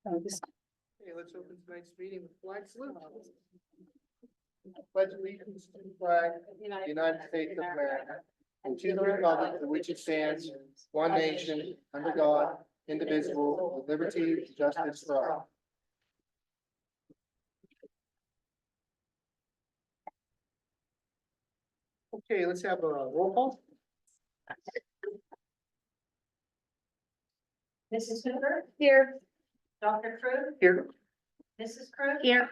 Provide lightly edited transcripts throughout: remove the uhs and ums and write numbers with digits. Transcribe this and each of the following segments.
Okay, let's open tonight's meeting with flag salute. Pledge allegiance to the flag of the United States of America and to the republic for which it stands, one nation, under God, indivisible, with liberty and justice for all. Okay, let's have a roll call. Mrs. Hoover? Here. Dr. Crew? Here. Mrs. Crew? Here.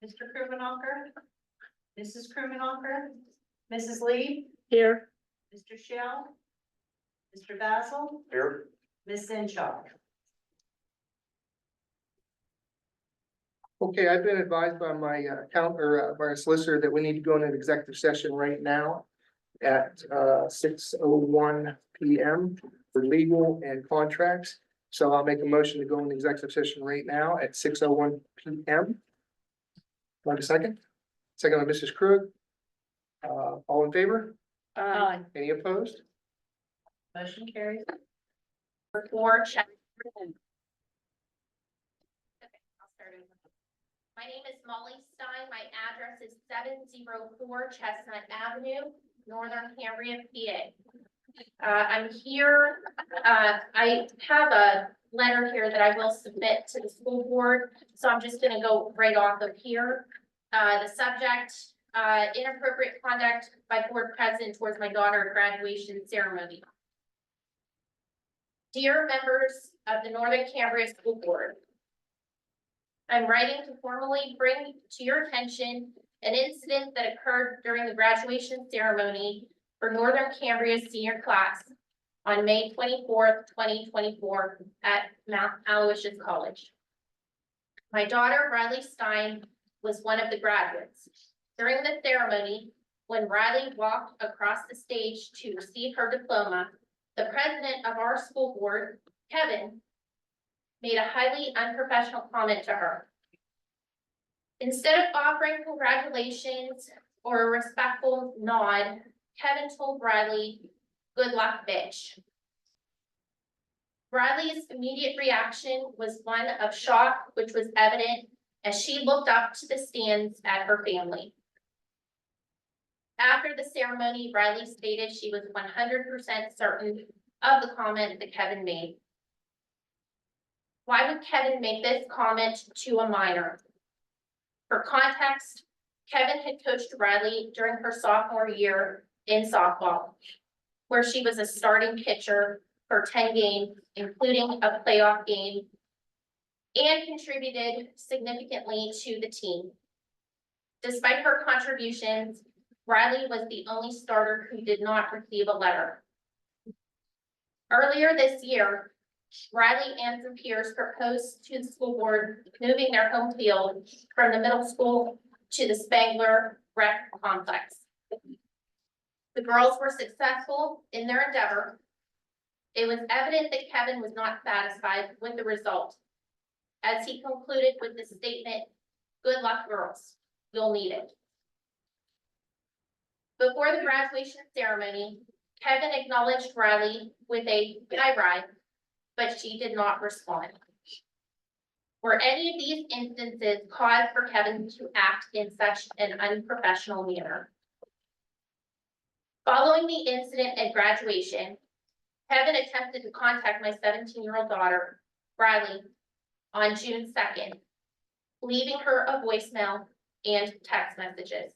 Mr. Krumanocker? Mrs. Krumanocker? Mrs. Lee? Here. Mr. Shell? Mr. Basil? Here. Ms. Zenshaw? Okay, I've been advised by my by our solicitor that we need to go into an executive session right now at 6:01 p.m. for legal and contracts. So I'll make a motion to go into executive session right now at 6:01 p.m. Want a second? Second by Mrs. Krug. All in favor? Aye. Any opposed? Motion carries. Four, check. Okay, I'll start over. My name is Molly Stein. My address is 704 Chestnut Avenue, Northern Cambria, PA. I'm here, I have a letter here that I will submit to the school board, so I'm just gonna go right off of here. The subject, inappropriate conduct by board president towards my daughter at graduation ceremony. Dear members of the Northern Cambria School Board, I'm writing to formally bring to your attention an incident that occurred during the graduation ceremony for Northern Cambria's senior class on May 24th, 2024 at Mount Aloysius College. My daughter, Riley Stein, was one of the graduates. During the ceremony, when Riley walked across the stage to receive her diploma, the president of our school board, Kevin, made a highly unprofessional comment to her. Instead of offering congratulations or a respectful nod, Kevin told Riley, "Good luck, bitch." Riley's immediate reaction was one of shock, which was evident as she looked up to the stands at her family. After the ceremony, Riley stated she was 100% certain of the comment that Kevin made. Why would Kevin make this comment to a minor? For context, Kevin had coached Riley during her sophomore year in softball, where she was a starting pitcher for 10 games, including a playoff game, and contributed significantly to the team. Despite her contributions, Riley was the only starter who did not receive a letter. Earlier this year, Riley and some peers proposed to the school board moving their home field from the middle school to the Spangler Rec Complex. The girls were successful in their endeavor. It was evident that Kevin was not satisfied with the result, as he concluded with the statement, "Good luck, girls, you'll need it." Before the graduation ceremony, Kevin acknowledged Riley with a "Hi, Riley," but she did not respond. Were any of these instances cause for Kevin to act in such an unprofessional manner? Following the incident at graduation, Kevin attempted to contact my 17-year-old daughter, Riley, on June 2nd, leaving her a voicemail and text messages.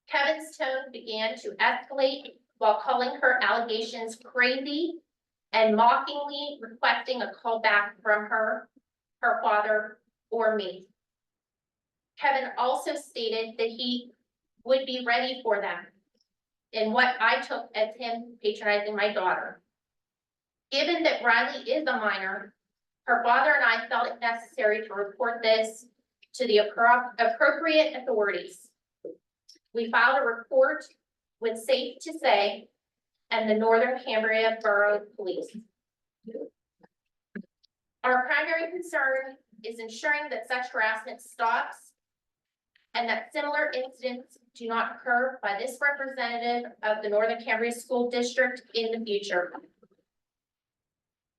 Kevin's tone began to escalate while calling her allegations crazy and mockingly requesting a call back from her father, or me. Kevin also stated that he would be ready for them, in what I took as him patronizing my daughter. Given that Riley is a minor, her father and I felt it necessary to report this to the appropriate authorities. We filed a report with Safe to Say and the Northern Cambria Borough Police. Our primary concern is ensuring that such harassment stops and that similar incidents do not occur by this representative of the Northern Cambria School District in the future.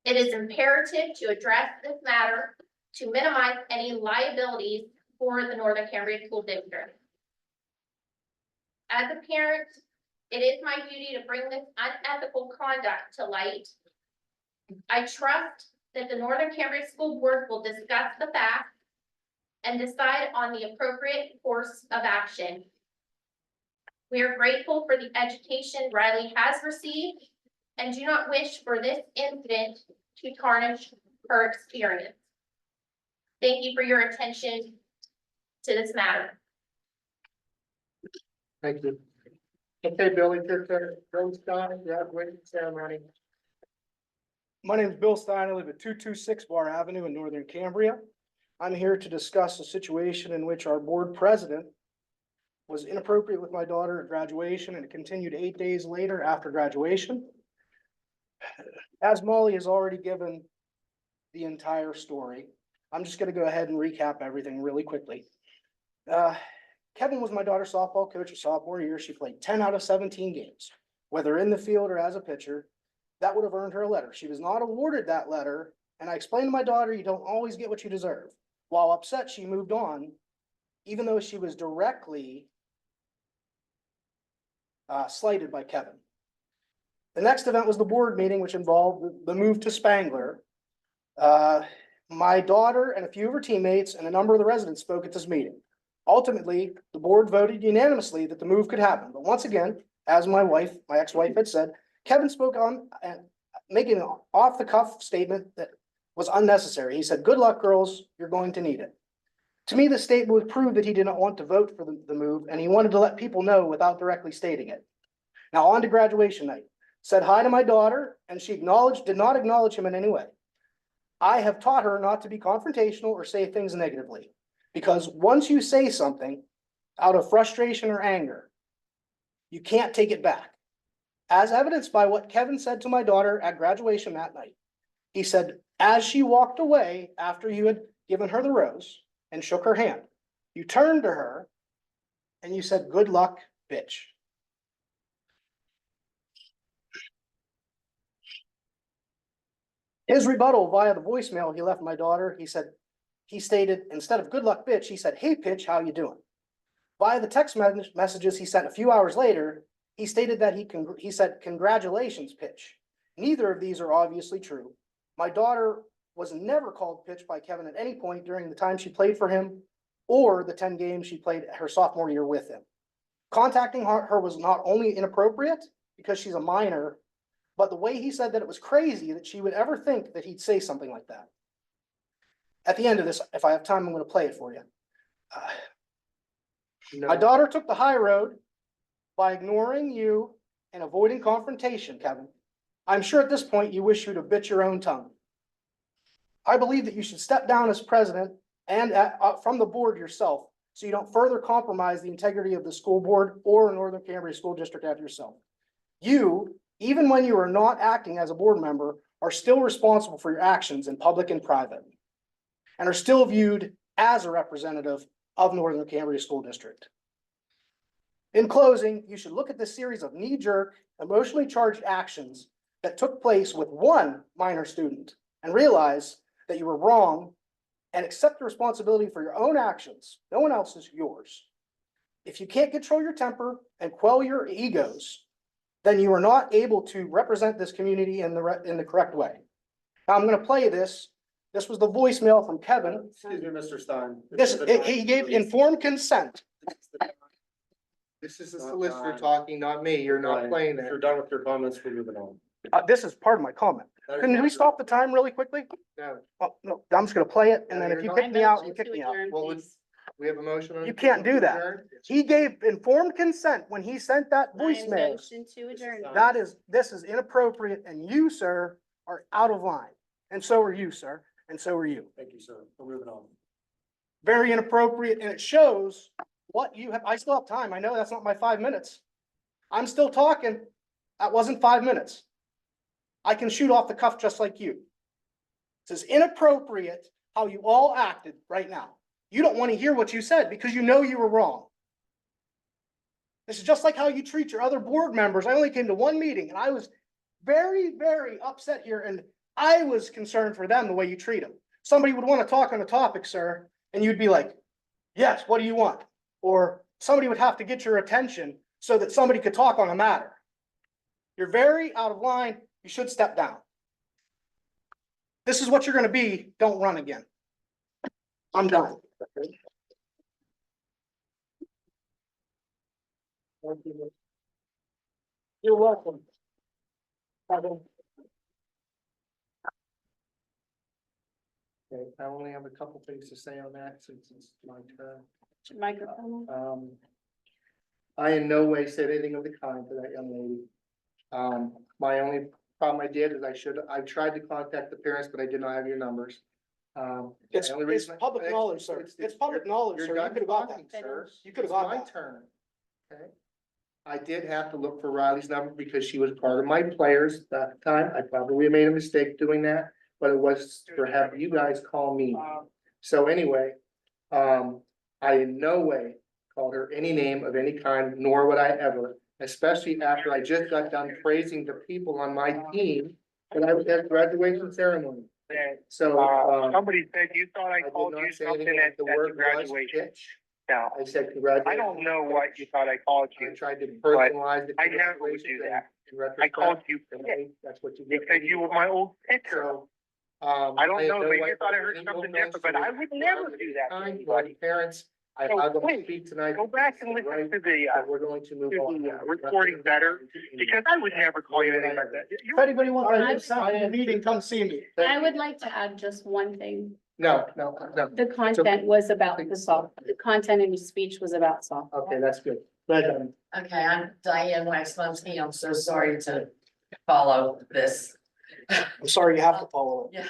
It is imperative to address this matter to minimize any liabilities for the Northern Cambria School District. As a parent, it is my duty to bring this unethical conduct to light. I trust that the Northern Cambria School Board will discuss the facts and decide on the appropriate course of action. We are grateful for the education Riley has received and do not wish for this incident to tarnish her experience. Thank you for your attention to this matter. Thank you. Okay, Billy, Bill Stein, graduating ceremony. My name is Bill Stein. I live at 226 Bar Avenue in Northern Cambria. I'm here to discuss a situation in which our board president was inappropriate with my daughter at graduation, and it continued 8 days later after graduation. As Molly has already given the entire story, I'm just going to go ahead and recap everything really quickly. Kevin was my daughter's softball coach her sophomore year. She played 10 out of 17 games, whether in the field or as a pitcher. That would have earned her a letter. She was not awarded that letter, and I explained to my daughter, you don't always get what you deserve. While upset, she moved on, even though she was directly slighted by Kevin. The next event was the board meeting, which involved the move to Spangler. My daughter and a few of her teammates and a number of the residents spoke at this meeting. Ultimately, the board voted unanimously that the move could happen. But once again, as my ex-wife had said, Kevin spoke on making an off-the-cuff statement that was unnecessary. He said, "Good luck, girls. You're going to need it." To me, the statement would prove that he did not want to vote for the move, and he wanted to let people know without directly stating it. Now on to graduation night. Said hi to my daughter, and she did not acknowledge him in any way. I have taught her not to be confrontational or say things negatively, because once you say something out of frustration or anger, you can't take it back. As evidenced by what Kevin said to my daughter at graduation that night. He said, as she walked away after you had given her the rose and shook her hand, you turned to her and you said, "Good luck, bitch." His rebuttal via the voicemail he left my daughter, he stated, instead of "good luck, bitch," he said, "Hey, pitch, how you doing?" Via the text messages he sent a few hours later, he stated that he said, "Congratulations, pitch." Neither of these are obviously true. My daughter was never called pitch by Kevin at any point during the time she played for him or the 10 games she played her sophomore year with him. Contacting her was not only inappropriate because she's a minor, but the way he said that it was crazy that she would ever think that he'd say something like that. At the end of this, if I have time, I'm going to play it for you. My daughter took the high road by ignoring you and avoiding confrontation, Kevin. I'm sure at this point you wish you'd have bit your own tongue. I believe that you should step down as president and from the board yourself, so you don't further compromise the integrity of the school board or Northern Cambria School District after yourself. You, even when you are not acting as a board member, are still responsible for your actions in public and private, and are still viewed as a representative of Northern Cambria School District. In closing, you should look at this series of knee-jerk, emotionally charged actions that took place with one minor student and realize that you were wrong and accept the responsibility for your own actions. No one else is yours. If you can't control your temper and quell your egos, then you are not able to represent this community in the correct way. Now I'm going to play this. This was the voicemail from Kevin. Excuse me, Mr. Stein. He gave informed consent. This is the solicitor talking, not me. You're not playing If you're that. done with your comments, we're moving on. This is part of my comment. Can we stop the time really quickly? No, Oh, no, I'm just going to play it, and then if you kick me out, you kick me out. well, we have a motion on. You can't do that. Adjourn? He gave informed consent when he sent that voicemail. Motion to adjourn. This is inappropriate, and you, sir, are out of line. And so are you, sir, and so are you. Thank you, sir. We're moving on. Very inappropriate, and it shows what you have. I still have time. I know that's not my 5 minutes. I'm still talking. That wasn't 5 minutes. I can shoot off the cuff just like you. This is inappropriate how you all acted right now. You don't want to hear what you said because you know you were wrong. This is just like how you treat your other board members. I only came to one meeting and I was very, very upset here, and I was concerned for them, the way you treat them. Somebody would want to talk on a topic, sir, and you'd be like, yes, what do you want? Or somebody would have to get your attention so that somebody could talk on a matter. You're very out of line. You should step down. This is what you're gonna be. Don't run again. I'm done. You're welcome. Okay, I only have a couple things to say on that since it's my turn. Microphone. I in no way said anything of the kind to that young lady. My only problem I did is I tried to contact the parents, but I did not have your numbers. It's, the only it's reason- public knowledge, sir. It's public knowledge, You're sir. You done could have got talking, that. sir. You could have It's got my that. turn. Okay. I did have to look for Riley's number because she was part of my players at the time. I probably made a mistake doing that, but it was for having you guys call me. So anyway, I in no way called her any name of any kind, nor would I ever, especially after I just got done praising the people on my team that I was at graduation ceremony. So, Somebody said you thought I did called not you say something anything at like the the word was graduation. bitch. No, I said congratulations. I don't know what you thought I called I you. tried to personalize the I never would do congratulations that. in I retrospect. called you Okay, that's what you did. because you were my old picture. So, I don't had know, no but way you thought I of heard any something offense different, but I would never do that to Kind anybody. parents, I So will please, speak tonight. Go back and listen Right, to the, but we're going to move on. recording better, because I would never call you anything like that. If anybody wants to I- leave something in the meeting, come see me. I would like to add just one thing. No. The content was about the soft, the content in your speech was about soft. Okay, that's good. But, Okay, I'm Diane Waxlowski. I'm so sorry to follow this. I'm sorry you have to follow it.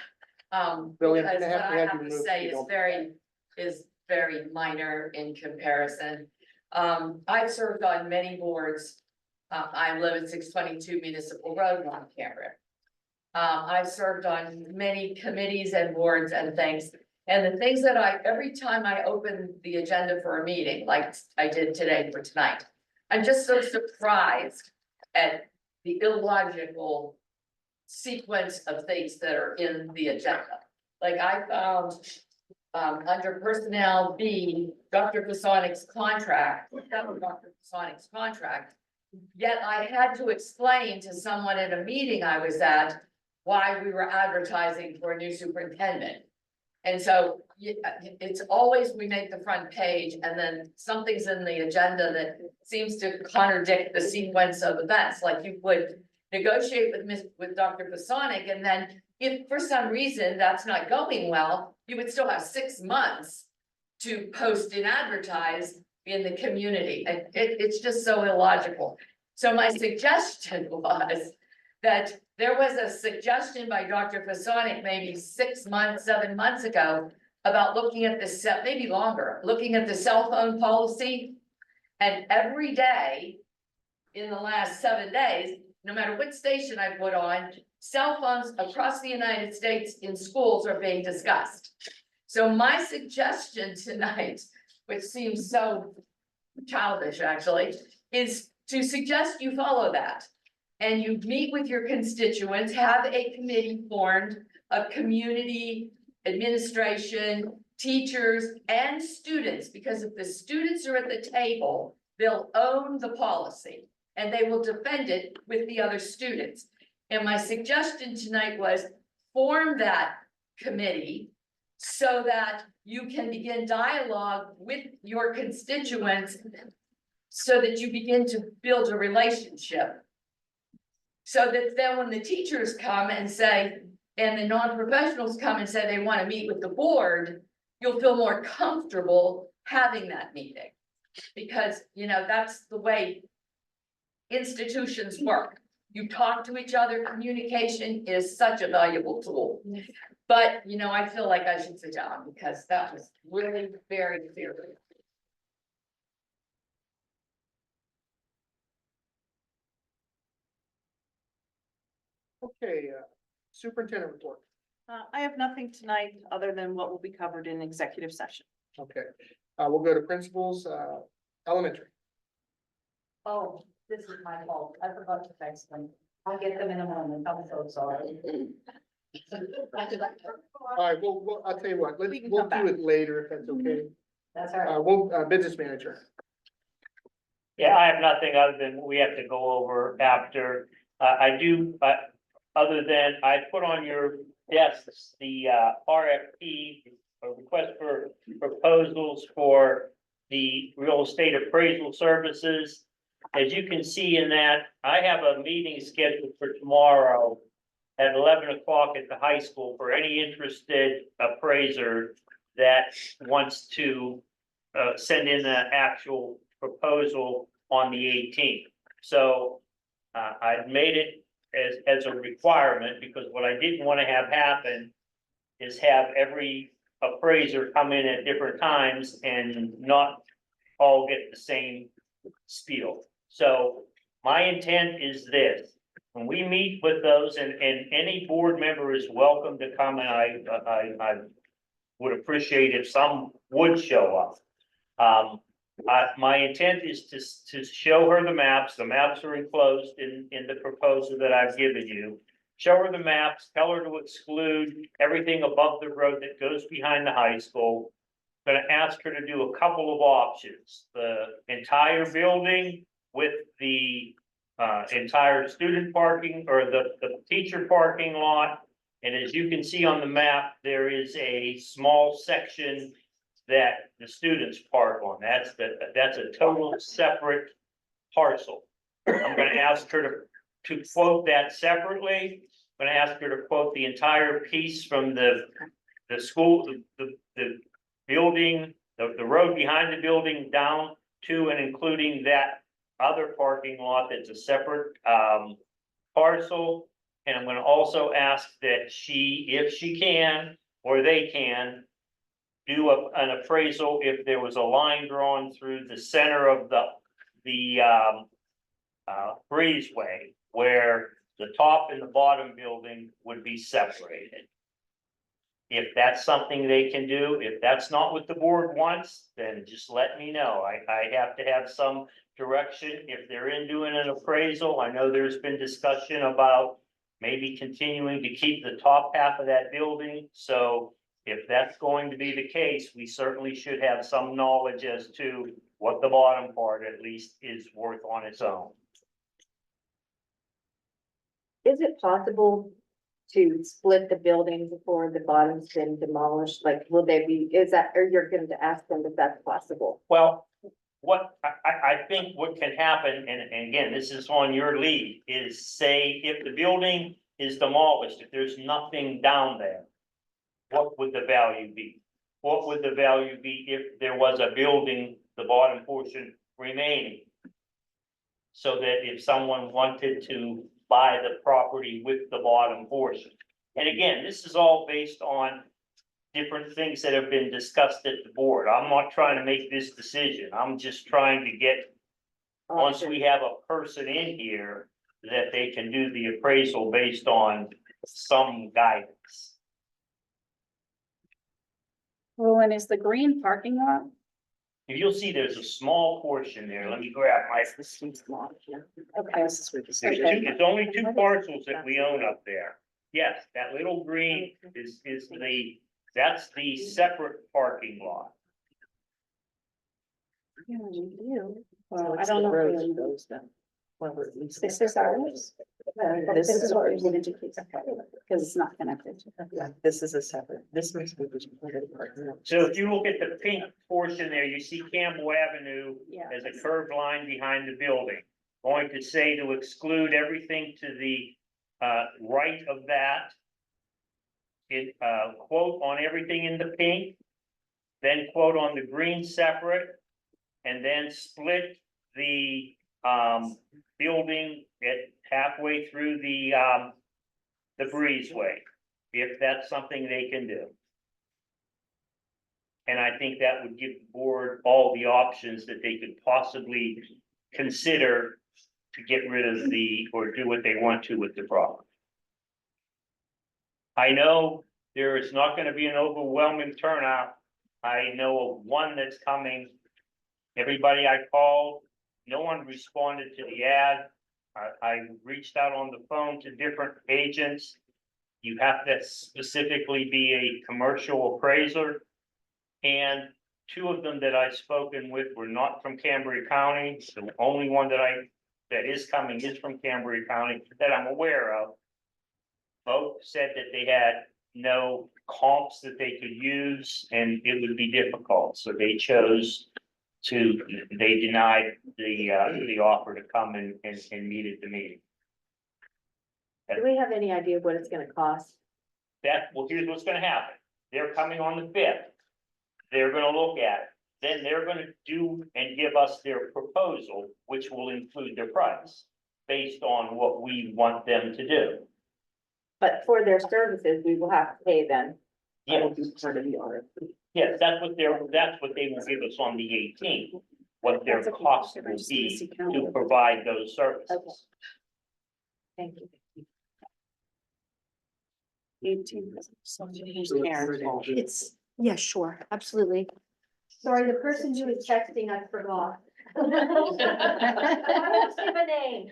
Bill, we Because have to what have I you have to move, say you is don't- very minor in comparison. I've served on many boards. I live at 622 Municipal Road, Montclair. I've served on many committees and boards and things. And the things that every time I open the agenda for a meeting, like I did today for tonight, I'm just so surprised at the illogical sequence of things that are in the agenda. Like I found, under personnel B, Dr. Pasonic's contract, that was Dr. Pasonic's contract. Yet I had to explain to someone at a meeting I was at why we were advertising for a new superintendent. And so it's always, we make the front page and then something's in the agenda that seems to contradict the sequence of events, like you would negotiate with Dr. Pasonic, and then if for some reason that's not going well, you would still have 6 months to post and advertise in the community. And it's just so illogical. So my suggestion was that there was a suggestion by Dr. Pasonic maybe 6 months, 7 months ago about looking at maybe longer, looking at the cell phone policy. And every day in the last 7 days, no matter what station I put on, cell phones across the United States in schools are being discussed. So my suggestion tonight, which seems so childish actually, is to suggest you follow that. And you meet with your constituents, have a committee formed of community administration, teachers and students, because if the students are at the table, they'll own the policy and they will defend it with the other students. And my suggestion tonight was form that committee so that you can begin dialogue with your constituents so that you begin to build a relationship. So that then when the teachers come and say, and the non-professionals come and say they want to meet with the board, you'll feel more comfortable having that meeting. Because, that's the way institutions work. You talk to each other, communication is such a valuable tool. But, I feel like I should sit down because that was really very serious. Okay, superintendent report. I have nothing tonight other than what will be covered in executive session. Okay, we'll go to principals, elementary. Oh, this is my fault. I forgot to text them. I'll get them in a moment. I'm so sorry. All right, well, I'll tell you what, We can we'll come do back. it later if that's okay. That's all right. Business manager. Yeah, I have nothing other than we have to go over after, I do, other than I put on your desks the RFP, a request for proposals for the real estate appraisal services. As you can see in that, I have a meeting scheduled for tomorrow at 11 o'clock at the high school for any interested appraiser that wants to send in the actual proposal on the 18th. So I've made it as a requirement, because what I didn't want to have happen is have every appraiser come in at different times and not all get the same spiel. So my intent is this: when we meet with those, and any board member is welcome to come, and I would appreciate if some would show up. My intent is to show her the maps. The maps are enclosed in the proposal that I've given you. Show her the maps, tell her to exclude everything above the road that goes behind the high school. Gonna ask her to do a couple of options: the entire building with the entire student parking, or the teacher parking lot. And as you can see on the map, there is a small section that the students park on. That's a total separate parcel. I'm gonna ask her to quote that separately. I'm gonna ask her to quote the entire piece from the school, the building, the road behind the building down to and including that other parking lot that's a separate parcel. And I'm gonna also ask that she, if she can, or they can, do an appraisal if there was a line drawn through the center of the breezeway, where the top and the bottom building would be separated. If that's something they can do, if that's not what the board wants, then just let me know. I have to have some direction. If they're in doing an appraisal, I know there's been discussion about maybe continuing to keep the top half of that building. So if that's going to be the case, we certainly should have some knowledge as to what the bottom part at least is worth on its own. Is it possible to split the building before the bottom's been demolished? Like, will they be, is that, or you're going to ask them if that's possible? Well, what I think what can happen, and again, this is on your lead, is say if the building is demolished, if there's nothing down there, what would the value be? What would the value be if there was a building, the bottom portion remaining? So that if someone wanted to buy the property with the bottom portion. And again, this is all based on different things that have been discussed at the board. I'm not trying to make this decision. I'm just trying to get, once we have a person in here, that they can do the appraisal based on some guidance. Well, and is the green parking lot? If you'll see, there's a small portion there. Let me grab my, Okay. there's two, it's only two parcels that we own up there. Yes, that little green is that's the separate parking lot. Yeah, we do. Well, I don't know. if we own those. This is ours. This is what we're gonna do, because it's not connected. This is a separate, this makes me. So if you look at the pink portion there, you see Campbell Avenue Yeah. as a curved line behind the building. Going to say to exclude everything to the right of that. It quote on everything in the pink, then quote on the green separate, and then split the building at halfway through the breezeway, if that's something they can do. And I think that would give the board all the options that they could possibly consider to get rid of or do what they want to with the property. I know there is not gonna be an overwhelming turnout. I know of one that's coming. Everybody I called, no one responded to the ad. I reached out on the phone to different agents. You have to specifically be a commercial appraiser. And two of them that I've spoken with were not from Cambria County. The only one that is coming is from Cambria County that I'm aware of. Both said that they had no comps that they could use and it would be difficult, so they denied the offer to come and meet at the meeting. Do we have any idea what it's gonna cost? Well, here's what's gonna happen. They're coming on the 5th. They're gonna look at it. Then they're gonna do and give us their proposal, which will include their price, based on what we want them to do. But for their services, we will have to pay them. Yes, Part of the RFP. yes, that's what they will give us on the 18th, what their cost will be to provide those services. Thank you. 18. Karen. It's, yeah, sure, absolutely. Sorry, the person who was texting, I forgot. I won't give a name.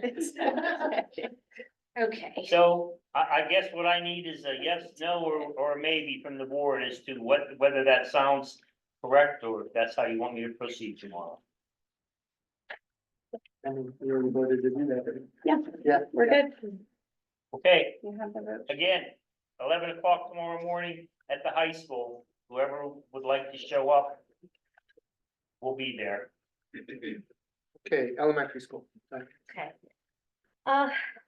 Okay. So I guess what I need is a yes, no, or a maybe from the board as to whether that sounds correct or if that's how you want me to proceed tomorrow. I mean, we already voted to do that. Yeah. Yeah. We're good. Okay, You have the vote. again, 11 o'clock tomorrow morning at the high school. Whoever would like to show up will be there. Okay, elementary school. Okay.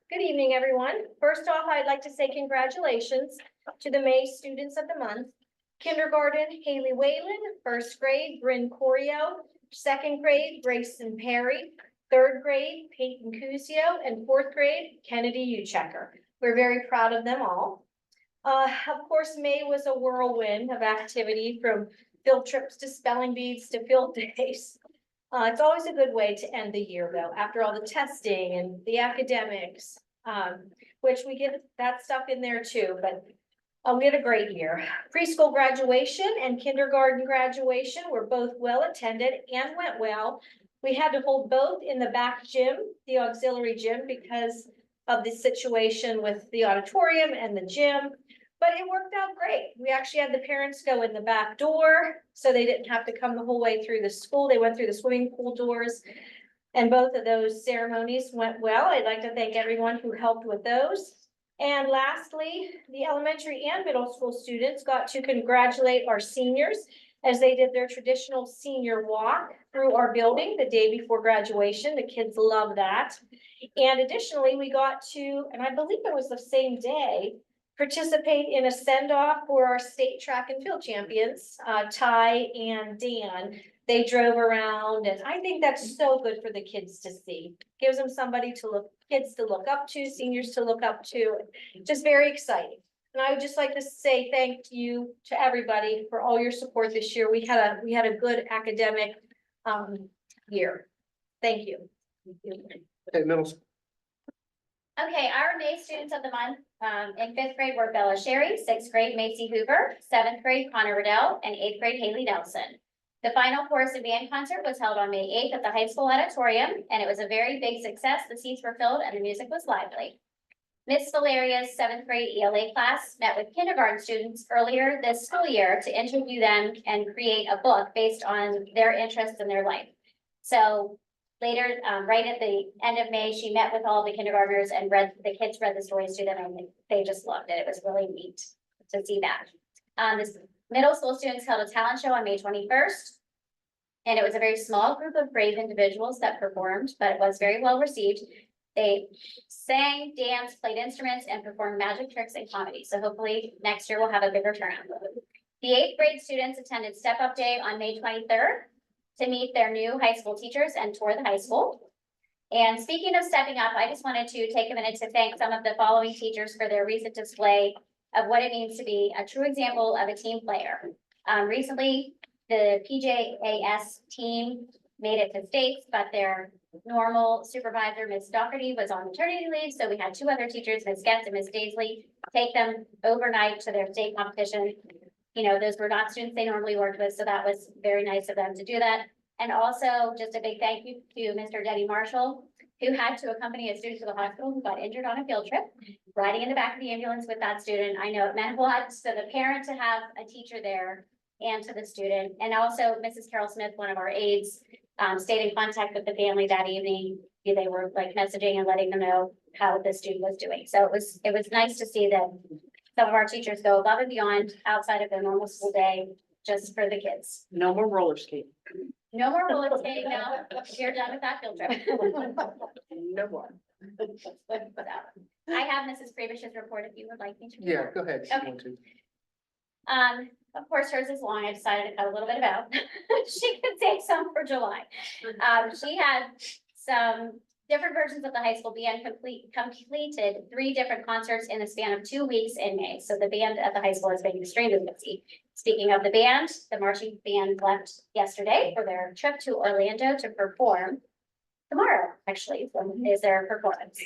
Good evening, everyone. First off, I'd like to say congratulations to the May Students of the Month. Kindergarten, Haley Whalen, first grade, Bryn Corio, second grade, Grayson Perry, third grade, Peyton Cusio, and fourth grade, Kennedy Uchecker. We're very proud of them all. Of course, May was a whirlwind of activity, from field trips to spelling bees to field days. It's always a good way to end the year, though, after all the testing and the academics, which we get that stuff in there too, but we had a great year. Preschool graduation and kindergarten graduation were both well attended and went well. We had to hold both in the back gym, the auxiliary gym, because of the situation with the auditorium and the gym. But it worked out great. We actually had the parents go in the back door, so they didn't have to come the whole way through the school. They went through the swimming pool doors. And both of those ceremonies went well. I'd like to thank everyone who helped with those. And lastly, the elementary and middle school students got to congratulate our seniors as they did their traditional senior walk through our building the day before graduation. The kids love that. And additionally, we got to, and I believe it was the same day, participate in a send-off for our state track and field champions, Ty and Dan. They drove around, and I think that's so good for the kids to see. Gives them somebody to kids to look up to, seniors to look up to. Just very exciting. And I would just like to say thank you to everybody for all your support this year. We had a good academic year. Thank you. Okay, middle school. Okay, our May Students of the Month, in 5th grade were Bella Sherry, 6th grade Macy Hoover, 7th grade Connor Riddell, and 8th grade Haley Nelson. The final chorus and band concert was held on May 8th at the high school auditorium, and it was a very big success. The seats were filled and the music was lively. Miss Valeria's 7th grade ELA class met with kindergarten students earlier this school year to interview them and create a book based on their interests in their life. So later, right at the end of May, she met with all the kindergartners and the kids read the stories to them, and they just loved it. It was really neat to see that. This middle school students held a talent show on May 21st. And it was a very small group of brave individuals that performed, but it was very well received. They sang, danced, played instruments, and performed magic tricks and comedy. So hopefully next year we'll have a bigger turnout. The 8th grade students attended Step Up Day on May 23rd to meet their new high school teachers and tour the high school. And speaking of stepping up, I just wanted to take a minute to thank some of the following teachers for their recent display of what it means to be a true example of a team player. Recently, the PJAS team made it to states, but their normal supervisor, Ms. Doherty, was on maternity leave. So we had 2 other teachers, Ms. Getz and Ms. Daisley, take them overnight to their state competition. You know, those were not students they normally worked with, so that was very nice of them to do that. And also just a big thank you to Mr. Denny Marshall, who had to accompany a student to the hospital who got injured on a field trip, riding in the back of the ambulance with that student. I know it meant a lot to the parent to have a teacher there and to the student. And also Mrs. Carol Smith, one of our aides, stayed in contact with the family that evening. They were like messaging and letting them know how the student was doing. So it was nice to see that some of our teachers go above and beyond outside of their normal school day just for the kids. No more roller skating. No more roller skating now. We're done with that field trip. No more. I have Mrs. Previch's report if you would like me to. Yeah, go ahead. if you want to. Of course, hers is long. I decided to cut a little bit about. She could take some for July. She had some different versions of the high school band completed 3 different concerts in the span of 2 weeks in May. So the band at the high school has been extremely busy. Speaking of the band, the marching band left yesterday for their trip to Orlando to perform. Tomorrow, actually, is their performance.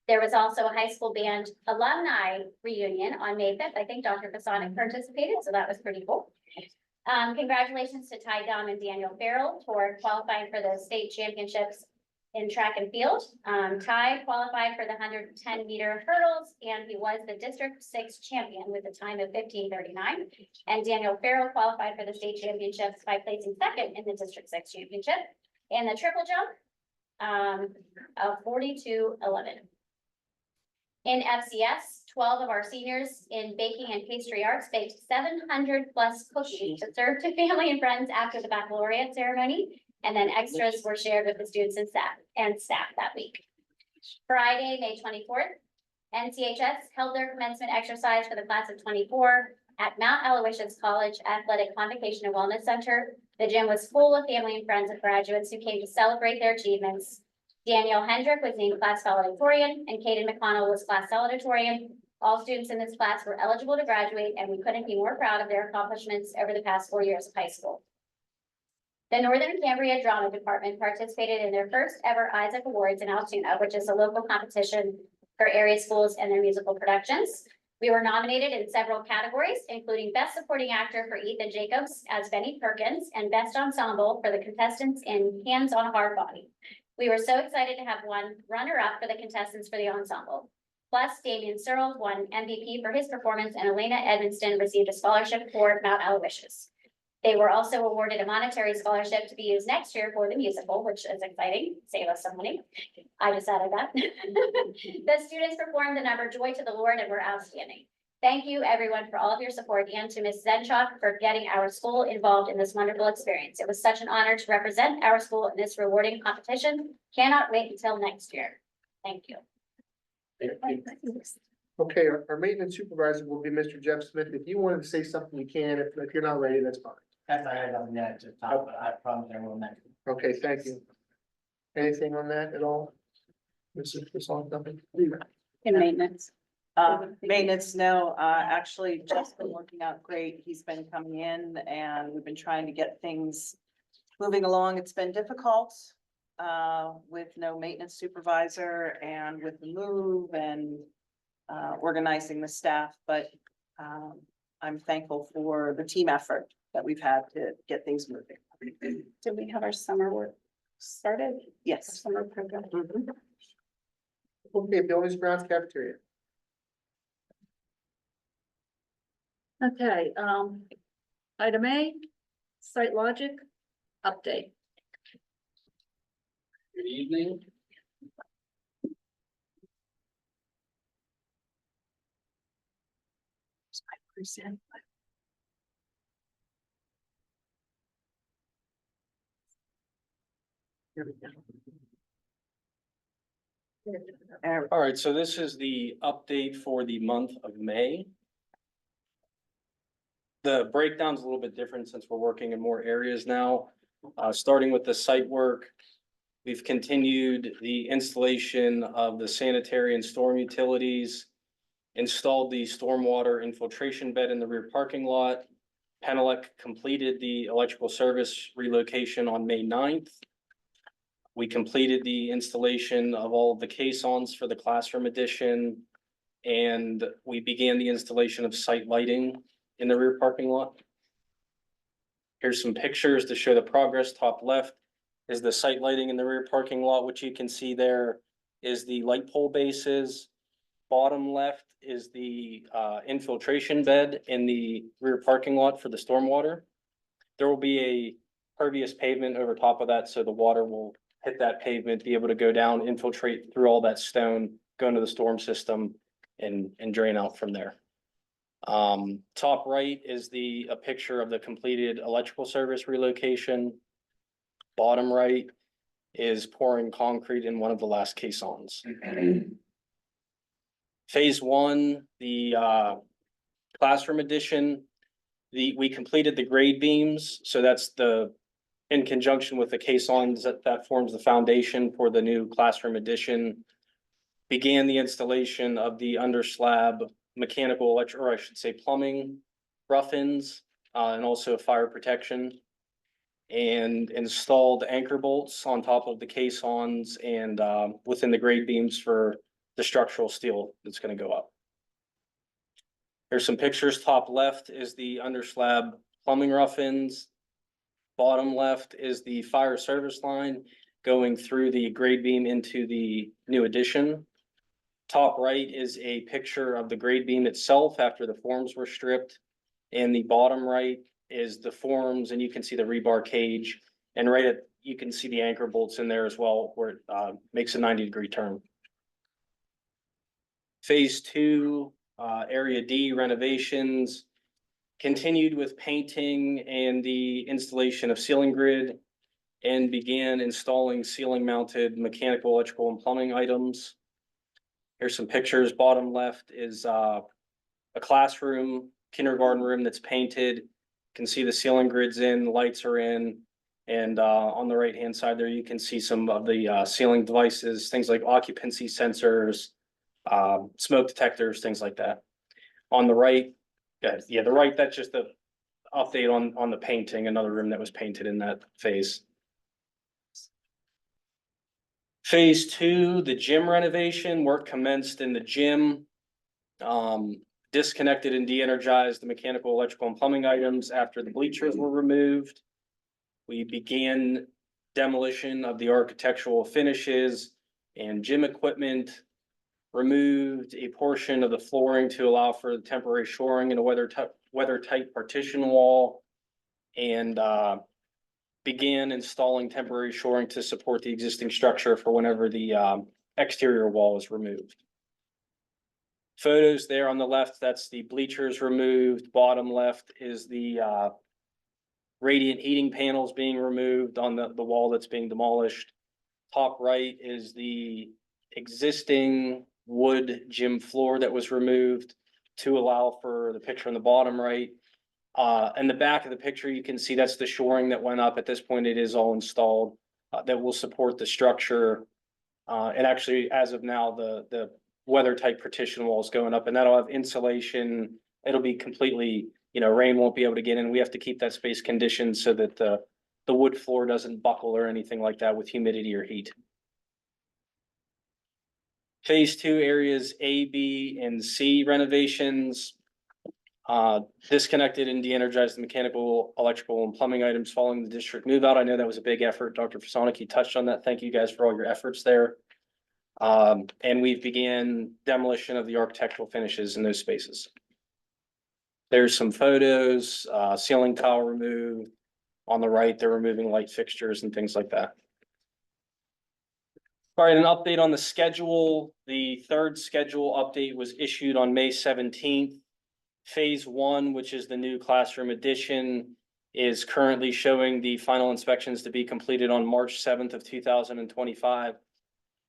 There was also a high school band alumni reunion on May 5th. I think Dr. Fasonic participated, so that was pretty cool. Congratulations to Ty Dom and Daniel Farrell for qualifying for the state championships in track and field. Ty qualified for the 110-meter hurdles, and he was the District 6 champion with a time of 15:39. And Daniel Farrell qualified for the state championships by placing second in the District 6 championship. And the triple jump of 42:11. In FCS, 12 of our seniors in baking and pastry arts baked 700 plus cookies to serve to family and friends after the baccalaureate ceremony. And then extras were shared with the students and staff that week. Friday, May 24th, NCHS held their commencement exercise for the class of 24 at Mount Aloysius College Athletic Convocation and Wellness Center. The gym was full of family and friends of graduates who came to celebrate their achievements. Daniel Hendrick was named class valedictorian and Caden McConnell was class salutatorian. All students in this class were eligible to graduate, and we couldn't be more proud of their accomplishments over the past 4 years of high school. The Northern Cambria Drama Department participated in their first ever Isaac Awards in Altoona, which is a local competition for area schools and their musical productions. We were nominated in several categories, including Best Supporting Actor for Ethan Jacobs as Benny Perkins and Best Ensemble for the contestants in Hands on a Hard Body. We were so excited to have one runner-up for the contestants for the ensemble. Plus, Damian Searle won MVP for his performance, and Elena Edmonston received a scholarship for Mount Aloysius. They were also awarded a monetary scholarship to be used next year for the musical, which is exciting. Save us some money. I just added that. The students performed the number Joy to the Lord and were outstanding. Thank you, everyone, for all of your support, and to Ms. Zenchuk for getting our school involved in this wonderful experience. It was such an honor to represent our school in this rewarding competition. Cannot wait until next year. Thank you. Okay, our maintenance supervisor will be Mr. Jeff Smith. If you wanted to say something, you can. If you're not ready, that's fine. That's, I had nothing yet to talk about, I promise everyone next. Okay, thank you. Anything on that at all? Mrs. Fasonic, nothing? In maintenance. Maintenance, no, actually just been working out great. He's been coming in and we've been trying to get things moving along. It's been difficult with no maintenance supervisor and with the move and organizing the staff, but I'm thankful for the team effort that we've had to get things moving. Did we have our summer work started? Our Yes. summer program. Okay, buildings, grounds, cafeteria. Okay, item A, site logic update. Good evening. All right, so this is the update for the month of May. The breakdown's a little bit different since we're working in more areas now. Starting with the site work, we've continued the installation of the sanitary and storm utilities, installed the stormwater infiltration bed in the rear parking lot. Penelec completed the electrical service relocation on May 9th. We completed the installation of all of the caissons for the classroom addition, and we began the installation of site lighting in the rear parking lot. Here's some pictures to show the progress. Top left is the site lighting in the rear parking lot, which you can see there is the light pole bases. Bottom left is the infiltration bed in the rear parking lot for the stormwater. There will be a pervious pavement over top of that, so the water will hit that pavement, be able to go down, infiltrate through all that stone, go into the storm system and drain out from there. Top right is a picture of the completed electrical service relocation. Bottom right is pouring concrete in one of the last caissons. Phase one, the classroom addition, we completed the grade beams, so that's in conjunction with the caissons that forms the foundation for the new classroom addition. Began the installation of the underslab mechanical or I should say plumbing rough-ins, and also fire protection. And installed anchor bolts on top of the caissons and within the grade beams for the structural steel that's gonna go up. There's some pictures. Top left is the underslab plumbing rough-ins. Bottom left is the fire service line going through the grade beam into the new addition. Top right is a picture of the grade beam itself after the forms were stripped. And the bottom right is the forms, and you can see the rebar cage. And you can see the anchor bolts in there as well, where it makes a 90-degree turn. Phase two, area D renovations, continued with painting and the installation of ceiling grid, and began installing ceiling mounted mechanical, electrical and plumbing items. Here's some pictures. Bottom left is a classroom, kindergarten room that's painted. You can see the ceiling grids in, the lights are in. And on the right-hand side there, you can see some of the ceiling devices, things like occupancy sensors, smoke detectors, things like that. On the right, the right, that's just the update on the painting, another room that was painted in that phase. Phase two, the gym renovation, work commenced in the gym. Disconnected and de-energized the mechanical, electrical and plumbing items after the bleachers were removed. We began demolition of the architectural finishes and gym equipment, removed a portion of the flooring to allow for the temporary shoring and a weather-tight partition wall, and began installing temporary shoring to support the existing structure for whenever the exterior wall is removed. Photos there on the left, that's the bleachers removed. Bottom left is the radiant heating panels being removed on the wall that's being demolished. Top right is the existing wood gym floor that was removed to allow for the picture on the bottom right. In the back of the picture, you can see that's the shoring that went up. At this point, it is all installed that will support the structure. And actually, as of now, the weather tight partition wall is going up, and that'll have insulation. It'll be completely, rain won't be able to get in. We have to keep that space conditioned so that the wood floor doesn't buckle or anything like that with humidity or heat. Phase two areas A, B, and C renovations. Disconnected and de-energized the mechanical, electrical, and plumbing items following the district move out. I know that was a big effort. Dr. Fasonic, you touched on that. Thank you guys for all your efforts there. And we began demolition of the architectural finishes in those spaces. There's some photos, ceiling tile removed. On the right, they're removing light fixtures and things like that. All right, an update on the schedule. The third schedule update was issued on May 17th. Phase one, which is the new classroom addition, is currently showing the final inspections to be completed on March 7th of 2025.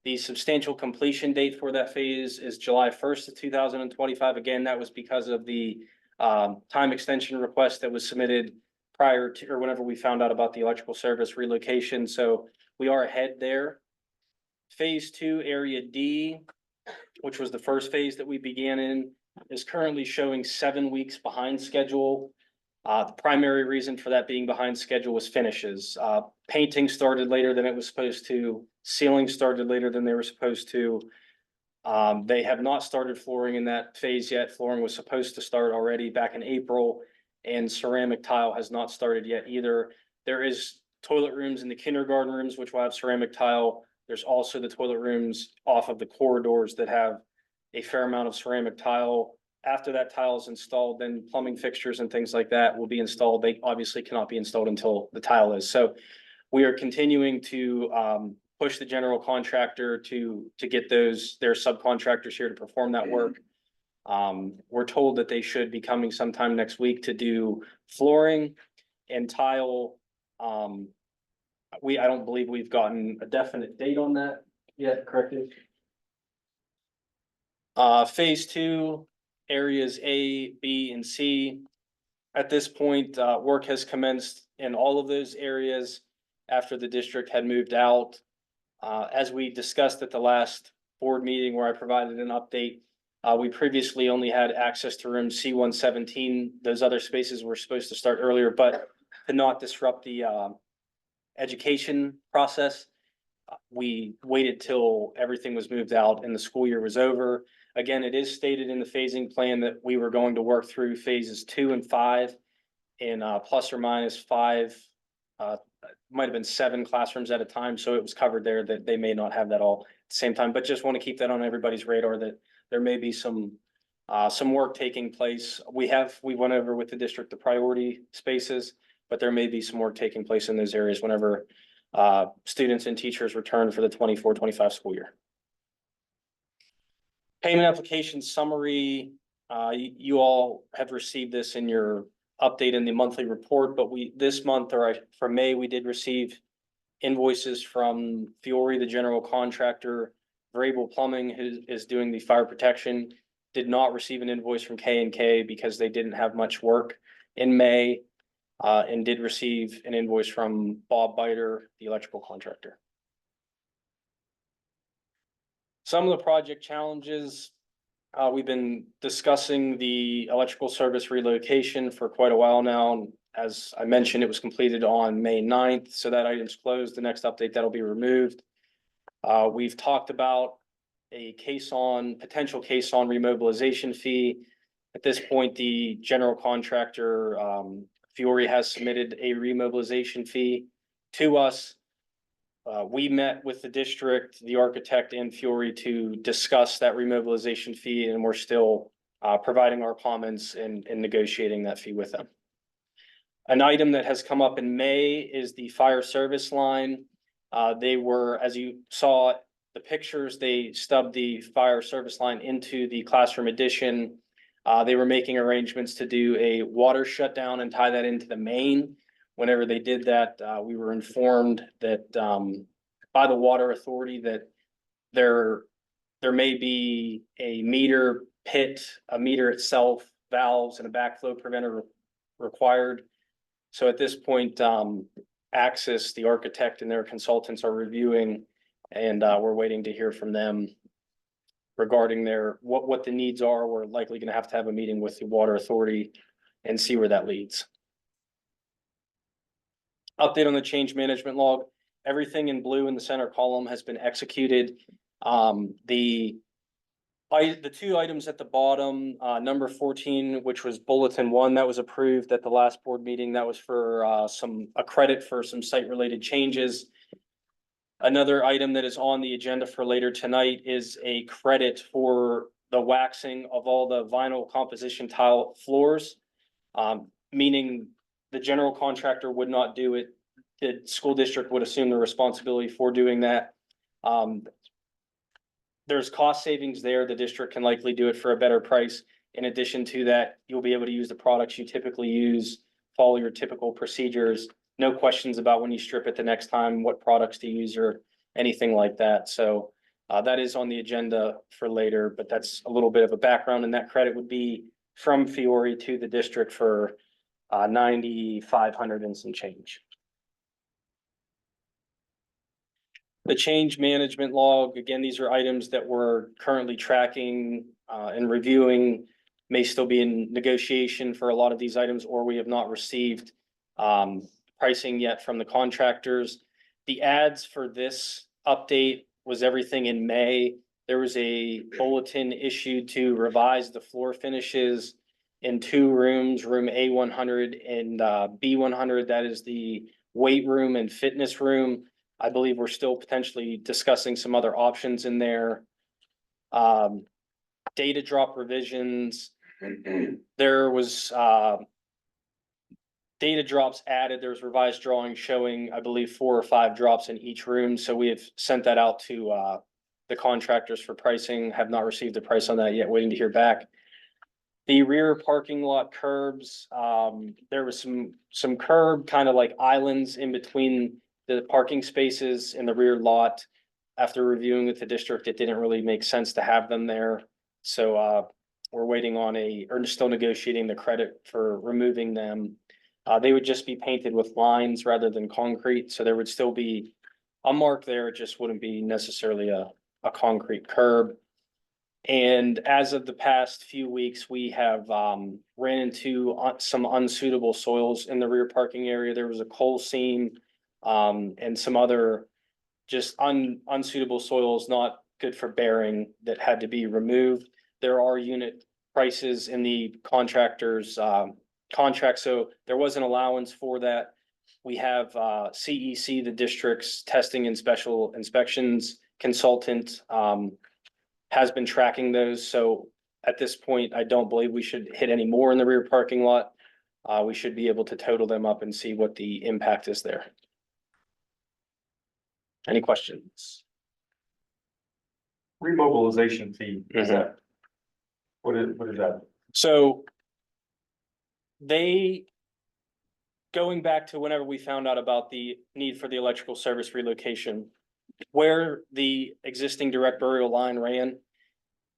The substantial completion date for that phase is July 1st of 2025. Again, that was because of the time extension request that was submitted prior to, or whenever we found out about the electrical service relocation. So we are ahead there. Phase two, area D, which was the first phase that we began in, is currently showing 7 weeks behind schedule. The primary reason for that being behind schedule was finishes. Painting started later than it was supposed to. Ceiling started later than they were supposed to. They have not started flooring in that phase yet. Flooring was supposed to start already back in April, and ceramic tile has not started yet either. There is toilet rooms in the kindergarten rooms, which will have ceramic tile. There's also the toilet rooms off of the corridors that have a fair amount of ceramic tile. After that tile is installed, then plumbing fixtures and things like that will be installed. They obviously cannot be installed until the tile is. So we are continuing to push the general contractor to get their subcontractors here to perform that work. We're told that they should be coming sometime next week to do flooring and tile. I don't believe we've gotten a definite date on that yet, correct? Phase 2, areas A, B, and C. At this point, work has commenced in all of those areas after the district had moved out. As we discussed at the last board meeting where I provided an update, we previously only had access to room C-117. Those other spaces were supposed to start earlier, but to not disrupt the education process, we waited till everything was moved out and the school year was over. Again, it is stated in the phasing plan that we were going to work through phases 2 and 5 in plus or minus 5, might have been 7 classrooms at a time. So it was covered there that they may not have that all at the same time, but just want to keep that on everybody's radar that there may be some work taking place. We went over with the district the priority spaces, but there may be some work taking place in those areas whenever students and teachers return for the 24-25 school year. Payment application summary, you all have received this in your update in the monthly report, but this month, for May, we did receive invoices from Fiore, the general contractor. Vrabel Plumbing, who is doing the fire protection, did not receive an invoice from K&K because they didn't have much work in May, and did receive an invoice from Bob Biter, the electrical contractor. Some of the project challenges, we've been discussing the electrical service relocation for quite a while now. And as I mentioned, it was completed on May 9th, so that item's closed. The next update, that'll be removed. We've talked about a potential case on remobilization fee. At this point, the general contractor, Fiore, has submitted a remobilization fee to us. We met with the district, the architect, and Fiore to discuss that remobilization fee, and we're still providing our comments and negotiating that fee with them. An item that has come up in May is the fire service line. They were, as you saw the pictures, they stubbed the fire service line into the classroom addition. They were making arrangements to do a water shutdown and tie that into the main. Whenever they did that, we were informed that by the water authority that there may be a meter pit, a meter itself, valves, and a backflow preventer required. So at this point, Axis, the architect, and their consultants are reviewing, and we're waiting to hear from them regarding what the needs are. We're likely going to have a meeting with the water authority and see where that leads. Update on the change management log. Everything in blue in the center column has been executed. The 2 items at the bottom, number 14, which was bulletin 1, that was approved at the last board meeting. That was for a credit for some site related changes. Another item that is on the agenda for later tonight is a credit for the waxing of all the vinyl composition tile floors, meaning the general contractor would not do it. The school district would assume the responsibility for doing that. There's cost savings there. The district can likely do it for a better price. In addition to that, you'll be able to use the products you typically use, follow your typical procedures. No questions about when you strip it the next time, what products to use or anything like that. So that is on the agenda for later, but that's a little bit of a background, and that credit would be from Fiore to the district for $9,500 and some change. The change management log, again, these are items that we're currently tracking and reviewing, may still be in negotiation for a lot of these items, or we have not received pricing yet from the contractors. The ads for this update was everything in May. There was a bulletin issued to revise the floor finishes in 2 rooms, room A100 and B100. That is the weight room and fitness room. I believe we're still potentially discussing some other options in there. Data drop revisions. There was, data drops added. There's revised drawings showing, I believe, 4 or 5 drops in each room. So we have sent that out to, the contractors for pricing. Have not received a price on that yet, waiting to hear back. The rear parking lot curbs, there was some curb kind of like islands in between the parking spaces in the rear lot. After reviewing with the district, it didn't really make sense to have them there. So, we're waiting on or still negotiating the credit for removing them. They would just be painted with lines rather than concrete, so there would still be a mark there. It just wouldn't be necessarily a concrete curb. And as of the past few weeks, we have ran into some unsuitable soils in the rear parking area. There was a coal seam and some other just unsuitable soils, not good for bearing, that had to be removed. There are unit prices in the contractor's contract, so there was an allowance for that. We have CEC, the district's testing and special inspections consultant, has been tracking those. So at this point, I don't believe we should hit any more in the rear parking lot. We should be able to total them up and see what the impact is there. Any questions? Remobilization fee, is that? What is that? So going back to whenever we found out about the need for the electrical service relocation, where the existing direct burial line ran,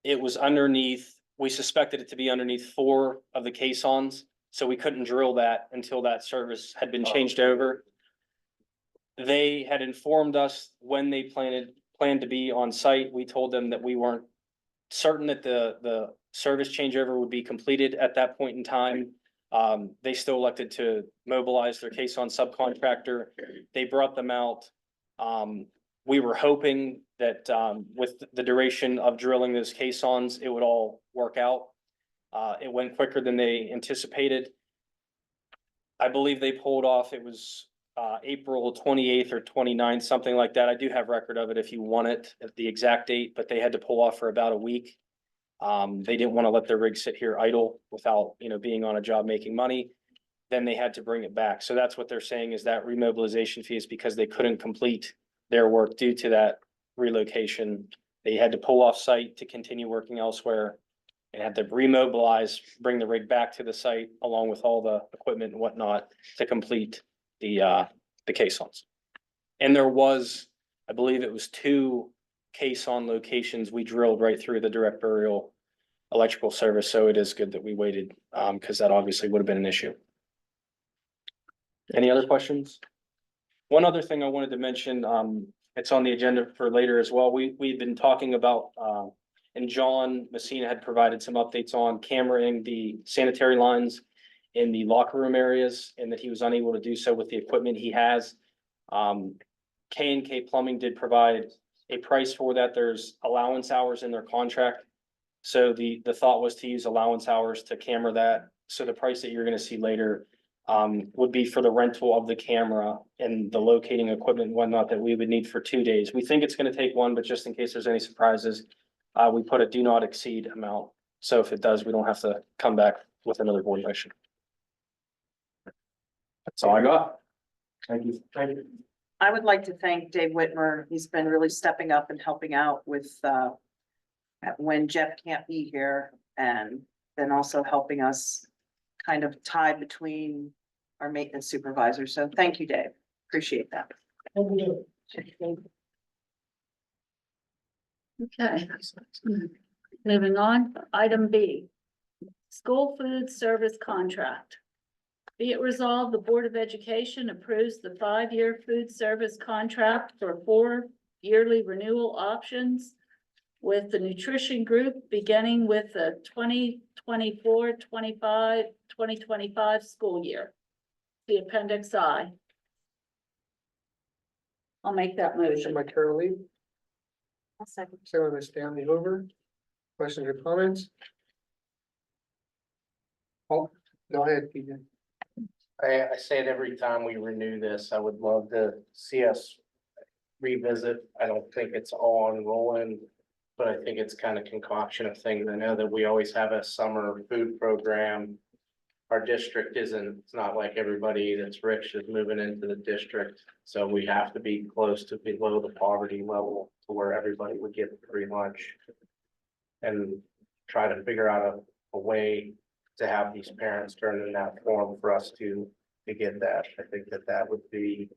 it was underneath, we suspected it to be underneath 4 of the caissons. So we couldn't drill that until that service had been changed over. They had informed us when they planned to be on site. We told them that we weren't certain that the service changeover would be completed at that point in time. They still elected to mobilize their caisson subcontractor. They brought them out. We were hoping that with the duration of drilling those caissons, it would all work out. It went quicker than they anticipated. I believe they pulled off, it was April 28th or 29th, something like that. I do have record of it if you want it, at the exact date, but they had to pull off for about a week. They didn't want to let their rig sit here idle without, being on a job making money. Then they had to bring it back. So that's what they're saying, is that remobilization fee is because they couldn't complete their work due to that relocation. They had to pull off site to continue working elsewhere and had to remobilize, bring the rig back to the site along with all the equipment and whatnot to complete the caissons. And there was, I believe it was 2 caisson locations we drilled right through the direct burial electrical service. So it is good that we waited, because that obviously would have been an issue. Any other questions? One other thing I wanted to mention, it's on the agenda for later as well. We've been talking about, and John Messina had provided some updates on cameraing the sanitary lines in the locker room areas, and that he was unable to do so with the equipment he has. K&K Plumbing did provide a price for that. There's allowance hours in their contract. So the thought was to use allowance hours to camera that. So the price that you're gonna see later would be for the rental of the camera and the locating equipment and whatnot that we would need for 2 days. We think it's gonna take 1, but just in case there's any surprises, we put a do not exceed amount. So if it does, we don't have to come back with another board motion. That's all I got. Thank you. Thank you. I would like to thank Dave Whitmer. He's been really stepping up and helping out with, when Jeff can't be here, and then also helping us kind of tie between our maintenance supervisor. So thank you, Dave. Appreciate that. Okay. Moving on, item B, school food service contract. Be it resolved, the Board of Education approves the 5-year food service contract for 4 yearly renewal options with the nutrition group, beginning with the 2024-25 school year. The appendix I. I'll make that Motion motion. by Carol Lee, I'll second. second by Stanley Hoover. Questions or comments? Oh, go ahead, PJ. I say it every time we renew this, I would love to see us revisit. I don't think it's all on rolling, but I think it's kind of concoction of things. I know that we always have a summer food program. Our district isn't, it's not like everybody that's rich is moving into the district, so we have to be close to below the poverty level to where everybody would get free lunch. And try to figure out a way to have these parents turn in that form for us to get that. I think that would be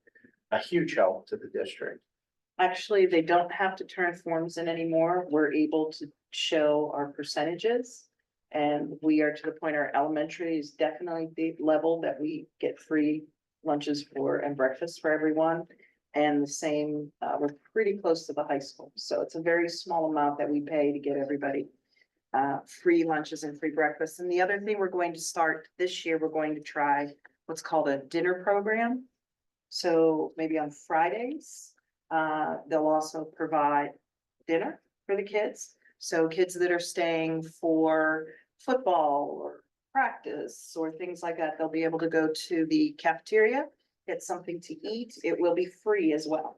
a huge help to the district. Actually, they don't have to turn forms in anymore. We're able to show our percentages. And we are to the point, our elementary is definitely the level that we get free lunches for and breakfast for everyone. And the same, we're pretty close to the high school. So it's a very small amount that we pay to get everybody free lunches and free breakfast. And the other thing we're going to start this year, we're going to try what's called a dinner program. So maybe on Fridays, they'll also provide dinner for the kids. So kids that are staying for football or practice or things like that, they'll be able to go to the cafeteria, get something to eat. It will be free as well.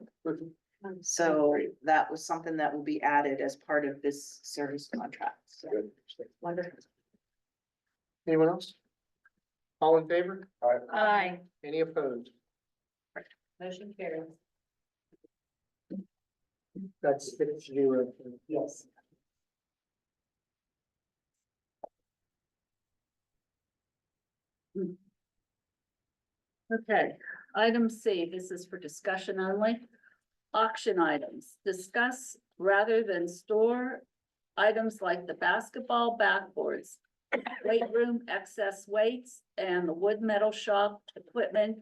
So that was something that will be added as part of this service contract. So, wonderful. Anyone else? All in favor? Aye. Any opposed? Motion carries. That's 6-0. Yes. Okay, item C, this is for discussion only. Auction items, discuss rather than store items like the basketball backboards, weight room excess weights, and the wood metal shop equipment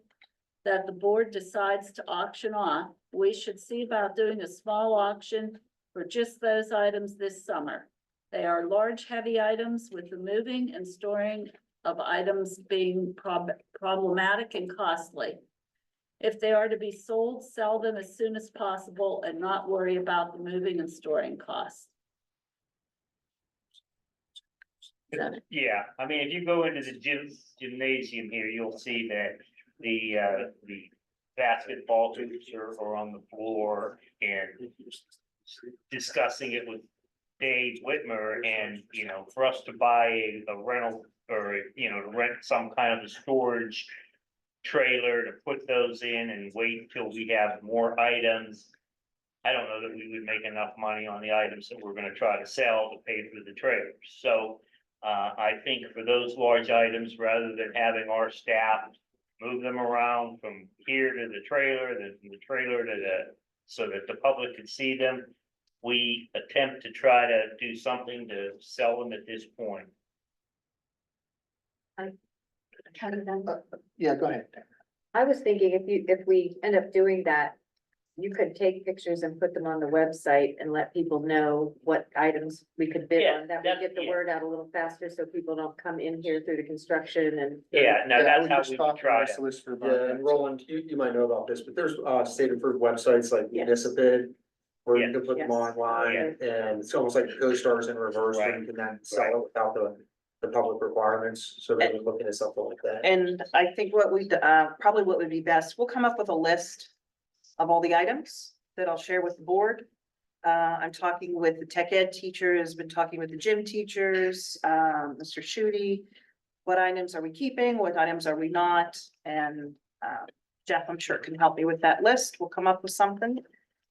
that the board decides to auction off. We should see about doing a small auction for just those items this summer. They are large, heavy items with the moving and storing of items being problematic and costly. If they are to be sold, sell them as soon as possible and not worry about the moving and storing costs. Yeah, I mean, if you go into the gymnasium here, you'll see that the basketball hoops are on the floor, and discussing it with Dave Whitmer, and, you know, for us to buy a rental or, you know, to rent some kind of a storage trailer to put those in and wait until we have more items. I don't know that we would make enough money on the items that we're gonna try to sell to pay for the trailers. So I think for those large items, rather than having our staff move them around from here to the trailer, then from the trailer to so that the public could see them, we attempt to try to do something to sell them at this point. Yeah, go ahead. I was thinking if we end up doing that, you could take pictures and put them on the website and let people know what items we could bid Yeah, on. That would that's- get the yeah. word out a little faster so people don't come in here through the construction and. Yeah, no, Yeah, that's would how just we talk would to our try to. solicitor about Yeah, that. and Roland, you might know about this, but there's state approved websites like Yes. Municipid. Where you Yeah. can put them Yes. online, and it's almost like the CoStar's in reverse, where you can then sell it without the public requirements, so they're looking at something like that. And I think what we, probably what would be best, we'll come up with a list of all the items that I'll share with the board. I'm talking with the tech ed teachers, been talking with the gym teachers, Mr. Shooty. What items are we keeping? What items are we not? And, Jeff, I'm sure can help me with that list. We'll come up with something.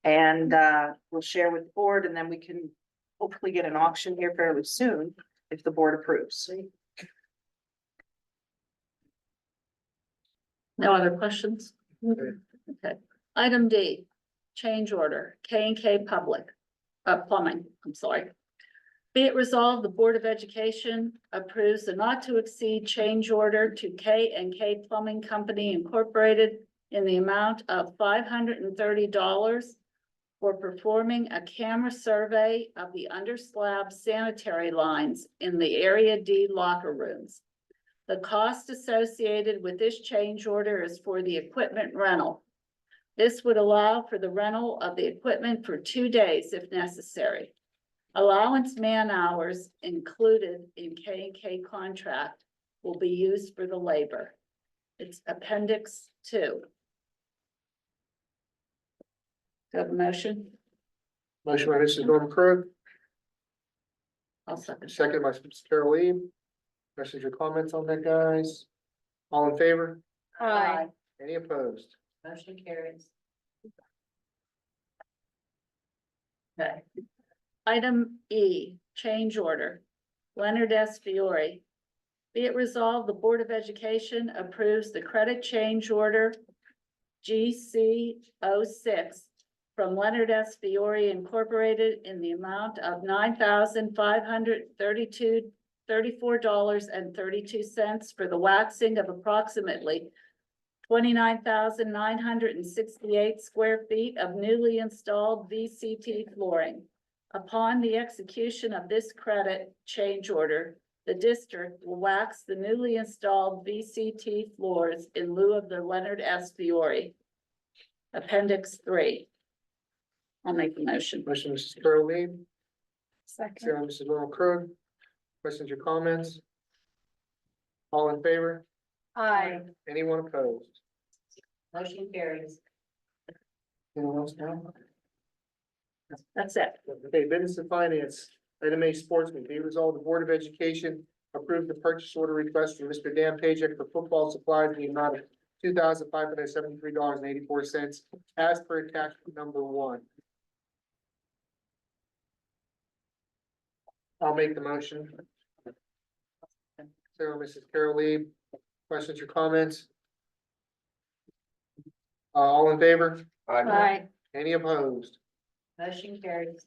And, we'll share with the board, and then we can hopefully get an auction here fairly soon if the board approves. No other questions? Okay. Item D, change order, K&K Plumbing, I'm sorry. Be it resolved, the Board of Education approves the not to exceed change order to K&K Plumbing Company Incorporated in the amount of $530 for performing a camera survey of the under slab sanitary lines in the Area D locker rooms. The cost associated with this change order is for the equipment rental. This would allow for the rental of the equipment for 2 days if necessary. Allowance man hours included in K&K contract will be used for the labor. It's appendix 2. Do you have a motion? Motion by Mrs. Norman Krug, I'll second. second by Mrs. Carol Lee. Questions or comments on that, guys? All in favor? Aye. Any opposed? Motion carries. Okay. Item E, change order. Leonard S. Fiore. Be it resolved, the Board of Education approves the credit change order GC 06 from Leonard S. Fiore Incorporated in the amount of $9,534.32 for the waxing of approximately 29,968 square feet of newly installed VCT flooring. Upon the execution of this credit change order, the district will wax the newly installed VCT floors in lieu of the Leonard S. Fiore. Appendix 3. I'll make the motion. Motion, Mrs. Carol Lee, Second. second by Mrs. Norman Krug. Questions or comments? All in favor? Aye. Anyone opposed? Motion carries. Anyone else now? That's it. Okay, business and finance, item A, sportsman, be it resolved, the Board of Education approved the purchase order request from Mr. Dan Pajek for football supplies in the amount of $2,573.84 as per attachment number 1. I'll make the motion. Sarah, Mrs. Carol Lee, questions or comments? All in favor? Aye. Any opposed? Motion carries.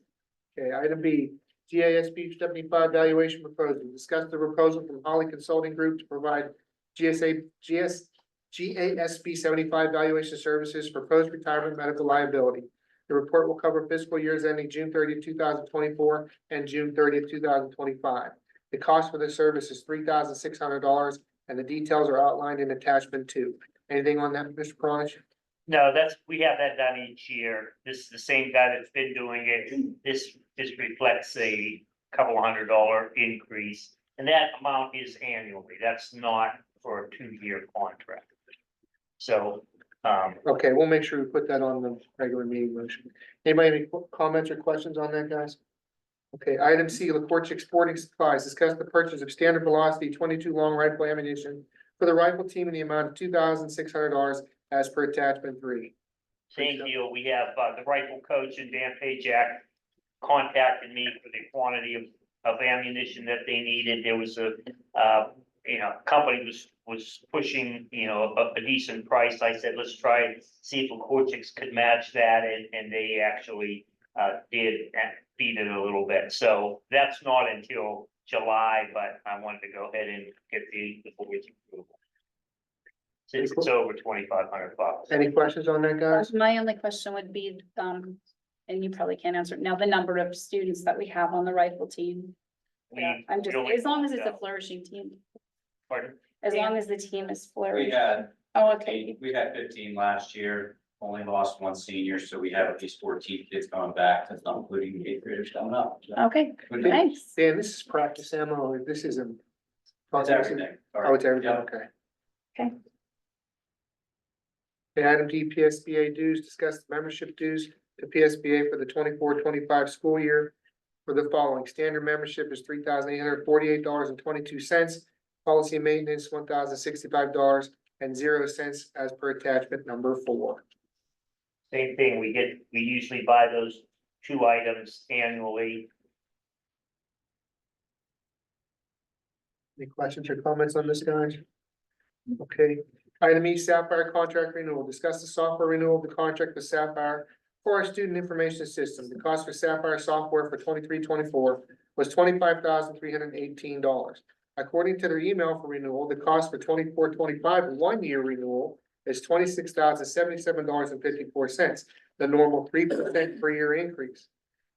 Okay, item B, GASB 75 valuation proposal. Discuss the proposal from Holly Consulting Group to provide GASB 75 valuation services for post-retirement medical liability. The report will cover fiscal years ending June 30th, 2024 and June 30th, 2025. The cost for the service is $3,600 and the details are outlined in attachment 2. Anything on that, Mr. Pronich? No, we have that done each year. This is the same guy that's been doing it. This reflects a couple $100 increase. And that amount is annually. That's not for a 2-year contract. So, Okay, we'll make sure we put that on the regular meeting motion. Anybody have any comments or questions on that, guys? Okay, item C, LaCourchick Sporting Supplies, discuss the purchase of standard velocity 22 long rifle ammunition for the rifle team in the amount of $2,600 as per attachment 3. same deal. We have, the rifle coach and Dan Pajak contacted me for the quantity of ammunition that they needed. There was a, company was pushing, a decent price. I said, let's try and see if LaCourchick's could match that, and they actually, did beat it a little bit. So that's not until July, but I wanted to go ahead and get the board's approval. Since it's over $2,500. Any questions on that, guys? My only question would be, and you probably can't answer, now the number of students that we have on the rifle team. I'm just, as long as it's a flourishing team, Pardon? as long as the team is We flourishing. had, Oh, okay, we had 15 last year, only lost 1 senior, so we have at least 14 kids coming back, that's not including the 8th graders coming up. okay, It's thanks. Dan, this is practice ammo. This isn't. everything. Oh, it's everything, Yeah. okay. Okay. Okay, item D, PSBA dues, discuss the membership dues to PSBA for the 24-25 school year. For the following, standard membership is $3,848.22. Policy maintenance, $1,065.00 as per attachment number 4. Same thing, we usually buy those 2 items annually. Any questions or comments on this, guys? Okay, item E, Sapphire contract renewal. Discuss the software renewal of the contract with Sapphire for our student information system. The cost for Sapphire software for 23-24 was $25,318. According to their email for renewal, the cost for 24-25 1-year renewal is $26,077.54, the normal 3% per year increase.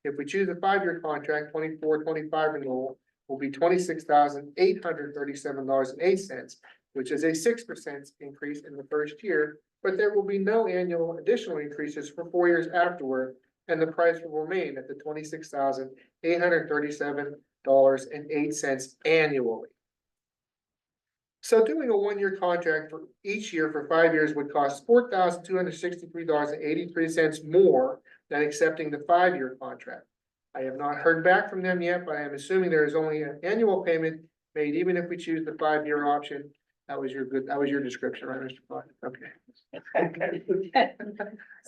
If we choose a 5-year contract, 24-25 renewal will be $26,837.08, which is a 6% increase in the first year, but there will be no annual additional increases for 4 years afterward, and the price will remain at the $26,837.08 annually. So doing a one-year contract for each year for 5 years would cost $4,263.83 more than accepting the 5-year contract. I have not heard back from them yet, but I am assuming there is only an annual payment made even if we choose the 5-year option. That was your description, right, Mr. Clark? Okay. I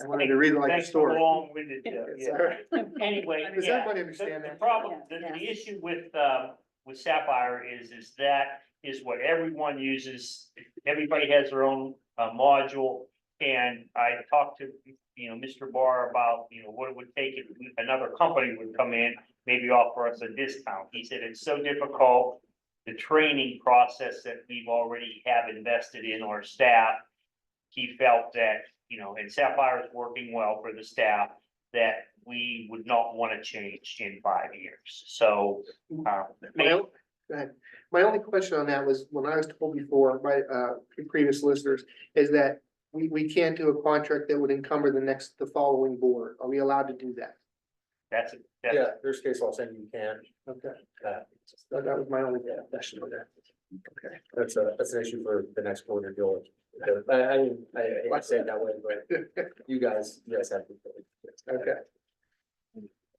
wanted to read it like a Thanks for the story. long-winded, It's yeah. all right. Anyway, Does yeah, everybody understand the that? problem, the issue with Sapphire is that is what everyone uses. Everybody has their own module. And I talked to, Mr. Barr about, what it would take if another company would come in, maybe offer us a discount. He said it's so difficult, the training process that we've already have invested in our staff. He felt that, and Sapphire is working well for the staff, that we would not want to change in 5 years. So, Go ahead. My only question on that was, when I was told before by previous listeners, is that we can't do a contract that would encumber the following board. Are we allowed to do that? that's. Yeah, there's case law saying you can. Okay. Uh, That was my only question with that. Okay. That's an issue for the next board to deal with. I hate to say it that way, but you guys have. to. Okay.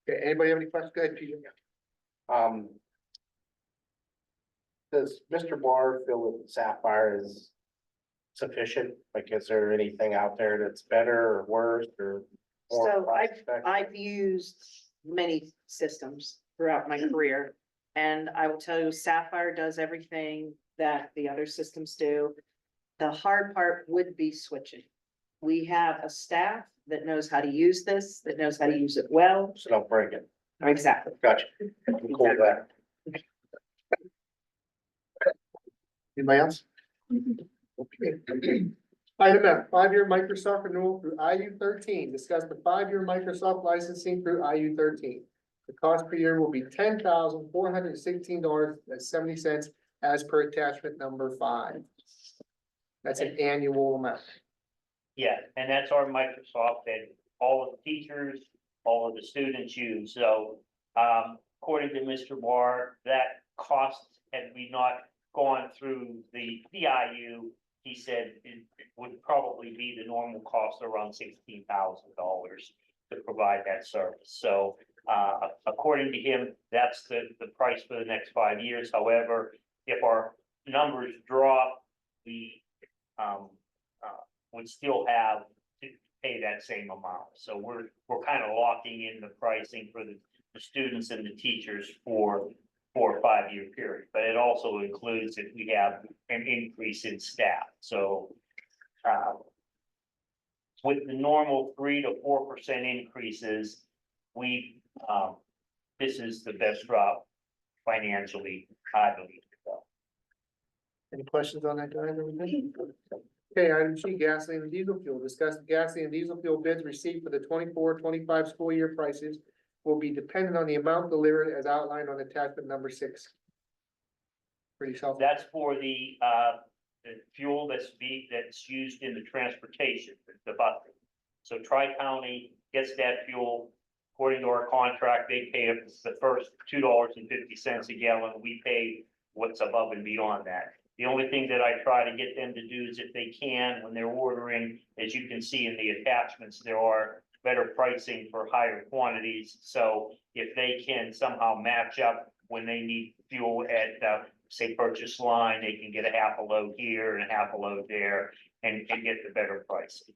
Okay, anybody have any questions? Go ahead, Peter. Does Mr. Barr feel that Sapphire is sufficient? Like, is there anything out there that's better or worse or? more So cost-effective? I've used many systems throughout my career. And I will tell you, Sapphire does everything that the other systems do. The hard part would be switching. We have a staff that knows how to use this, that knows how to use it well. So don't break it. Exactly. Gotcha. I'm cool with that. Anybody else? Okay. Item F, 5-year Microsoft renewal through IU13. Discuss the 5-year Microsoft licensing through IU13. The cost per year will be $10,416.70 as per attachment number 5. That's an annual amount. Yeah, and that's our Microsoft that all of the teachers, all of the students use. So, according to Mr. Barr, that cost, had we not gone through the PIU, he said it would probably be the normal cost around $16,000 to provide that service. So, according to him, that's the price for the next 5 years. However, if our numbers drop, we would still have to pay that same amount. So we're kind of locking in the pricing for the students and the teachers for a 5-year period. But it also includes if we have an increase in staff. So with the normal 3 to 4% increases, this is the best route financially, I believe. Any questions on that, guys? Everything? Okay, item G, gasoline and diesel fuel. Discuss the gasoline and diesel fuel bids received for the 24-25 school year prices will be dependent on the amount delivered as outlined on attachment number 6. Pretty self. That's for the fuel that's used in the transportation, the buses. So Tri-County gets that fuel. According to our contract, they pay us the first $2.50 a gallon. We pay what's above and beyond that. The only thing that I try to get them to do is if they can, when they're ordering, as you can see in the attachments, there are better pricing for higher quantities. So if they can somehow match up when they need fuel at, say, purchase line, they can get a half a load here and a half a load there and get the better pricing.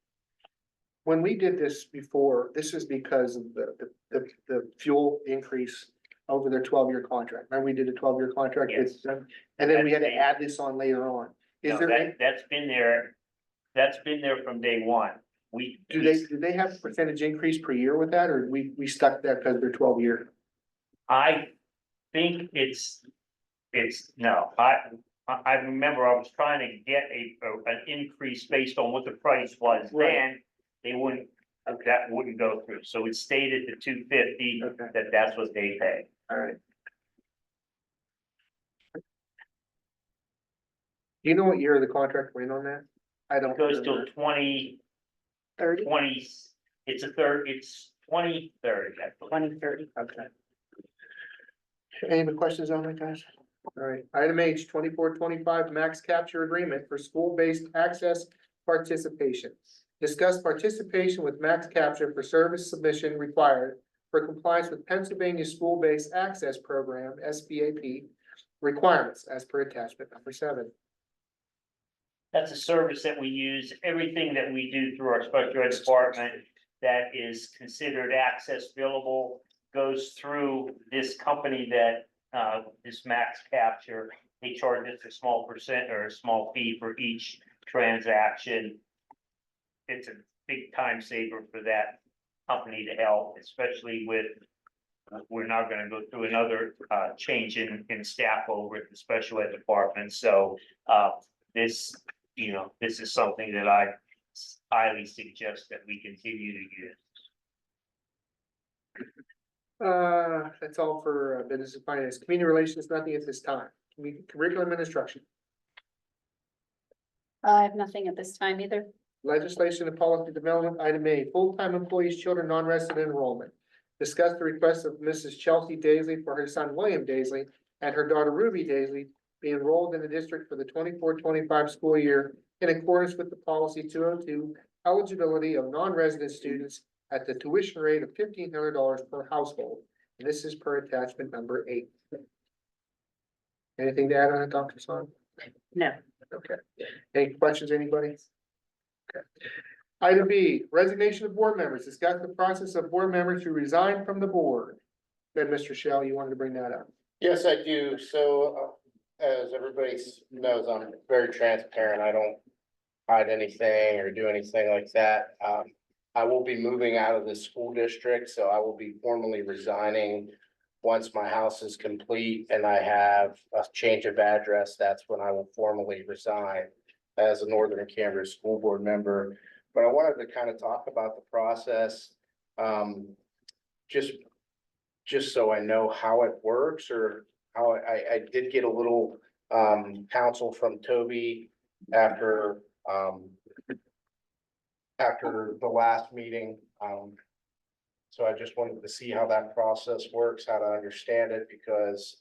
When we did this before, this is because of the fuel increase over their 12-year contract. Remember, we did a 12-year contract with them, and then we had to add this on later on. Is No, there, that's been there from day one. do they have a percentage increase per year with that, or we stuck that because they're 12-year? I think no, I remember I was trying to get an increase based on what the price was Right. then. That wouldn't go through. So it stated the $2.50, Okay. that's what they pay. All right. Do you know what year the contract went on that? I don't. It goes till remember. 30, 20, it's 2030. 2030. Okay. Any other questions on that, guys? All right, item H, 24-25 max capture agreement for school-based access participation. Discuss participation with max capture for service submission required for compliance with Pennsylvania School-Based Access Program, SBAP, requirements as per attachment number 7. That's a service that we use, everything that we do through our special ed department that is considered access billable goes through this company that, this max capture. They charge us a small percent or a small fee for each transaction. It's a big time saver for that company to help, especially with, we're now gonna go through another, change in staff over at the special ed department, so, this, this is something that I highly suggest that we continue to use. That's all for business and finance. Community relations, nothing at this time. Curriculum and instruction, I have nothing at this time either. legislation and policy development, item A, full-time employees, children, non-resident enrollment. Discuss the request of Mrs. Chelsea Daisley for her son William Daisley and her daughter Ruby Daisley be enrolled in the district for the 24-25 school year in accordance with the policy 202 eligibility of non-resident students at the tuition rate of $1,500 per household. And this is per attachment number 8. Anything to add on it, Dr. Son? No. Okay. Any questions, anybody? Okay. Item B, resignation of board members. Discuss the process of board members who resign from the board. Then, Mr. Shell, you wanted to bring that up. Yes, I do. So, as everybody knows, I'm very transparent. I don't hide anything or do anything like that. I will be moving out of the school district, so I will be formally resigning once my house is complete and I have a change of address. That's when I will formally resign as a Northern Cambria School Board member. But I wanted to kind of talk about the process, just so I know how it works, or how I did get a little counsel from Toby after the last meeting. So I just wanted to see how that process works, how to understand it, because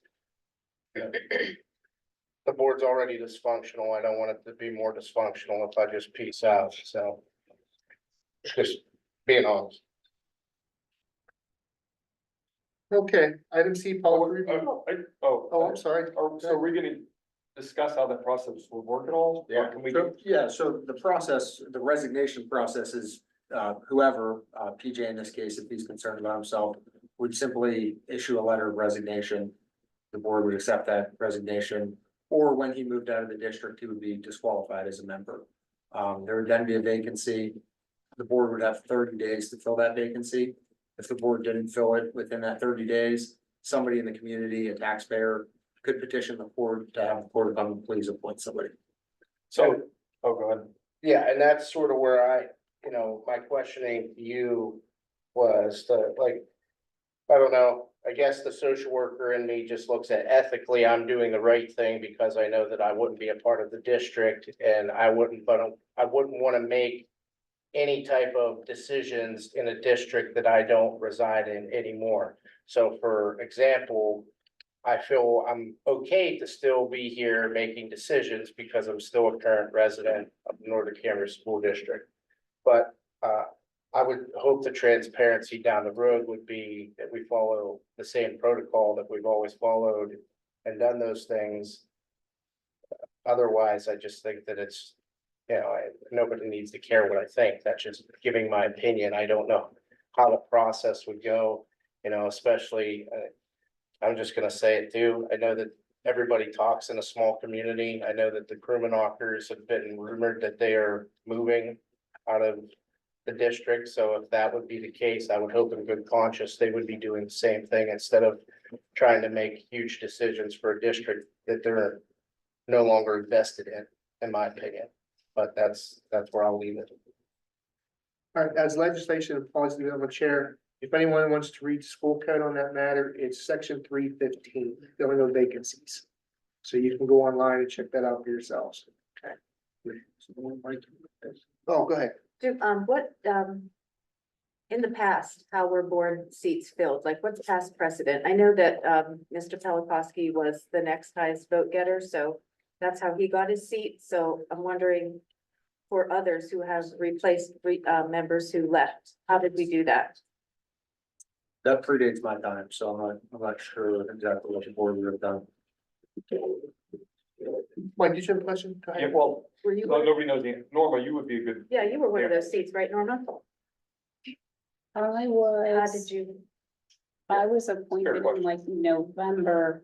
the board's already dysfunctional. I don't want it to be more dysfunctional if I just peace out. So just being honest. Okay, item C, policy review. Oh, I'm sorry. so are we gonna discuss how that process will work at all? Yeah. Or can we? So the process, the resignation process is, whoever, PJ in this case, if he's concerned about himself, would simply issue a letter of resignation. The board would accept that resignation, or when he moved out of the district, he would be disqualified as a member. There would then be a vacancy. The board would have 30 days to fill that vacancy. If the board didn't fill it within that 30 days, somebody in the community, a taxpayer, could petition the court to have the court come and please appoint somebody. So, go ahead. Yeah, and that's sort of where my questioning to you was I don't know, I guess the social worker in me just looks at ethically, I'm doing the right thing because I know that I wouldn't be a part of the district and I wouldn't want to make any type of decisions in a district that I don't reside in anymore. So for example, I feel I'm okay to still be here making decisions because I'm still a current resident of the Northern Cambria School District. But I would hope the transparency down the road would be that we follow the same protocol that we've always followed and done those things. Otherwise, I just think that it's, nobody needs to care what I think. That's just giving my opinion. I don't know how the process would go, especially, I'm just gonna say it too. I know that everybody talks in a small community. I know that the Krumenockers have been rumored that they are moving out of the district. So if that would be the case, I would hope in good conscience, they would be doing the same thing instead of trying to make huge decisions for a district that they're no longer invested in my opinion. But that's where I'll leave it. All right, as legislation and policy development chair, if anyone wants to read school code on that matter, it's section 315, filling of vacancies. So you can go online and check that out for yourselves. Okay. Oh, go ahead. in the past, how were board seats filled? Like what's past precedent? I know that, Mr. Pelakowski was the next highest vote getter, so that's how he got his seat. So I'm wondering for others who have replaced, members who left, how did we do that? That predates my time, so I'm not sure exactly what the board would have done. Mike, did you have a question? Go Yeah, ahead. well, Were you? nobody knows the, Norma, you would be a good, Yeah, you were one of those seats, right, Norma? I How was, did you? I was appointed in like November,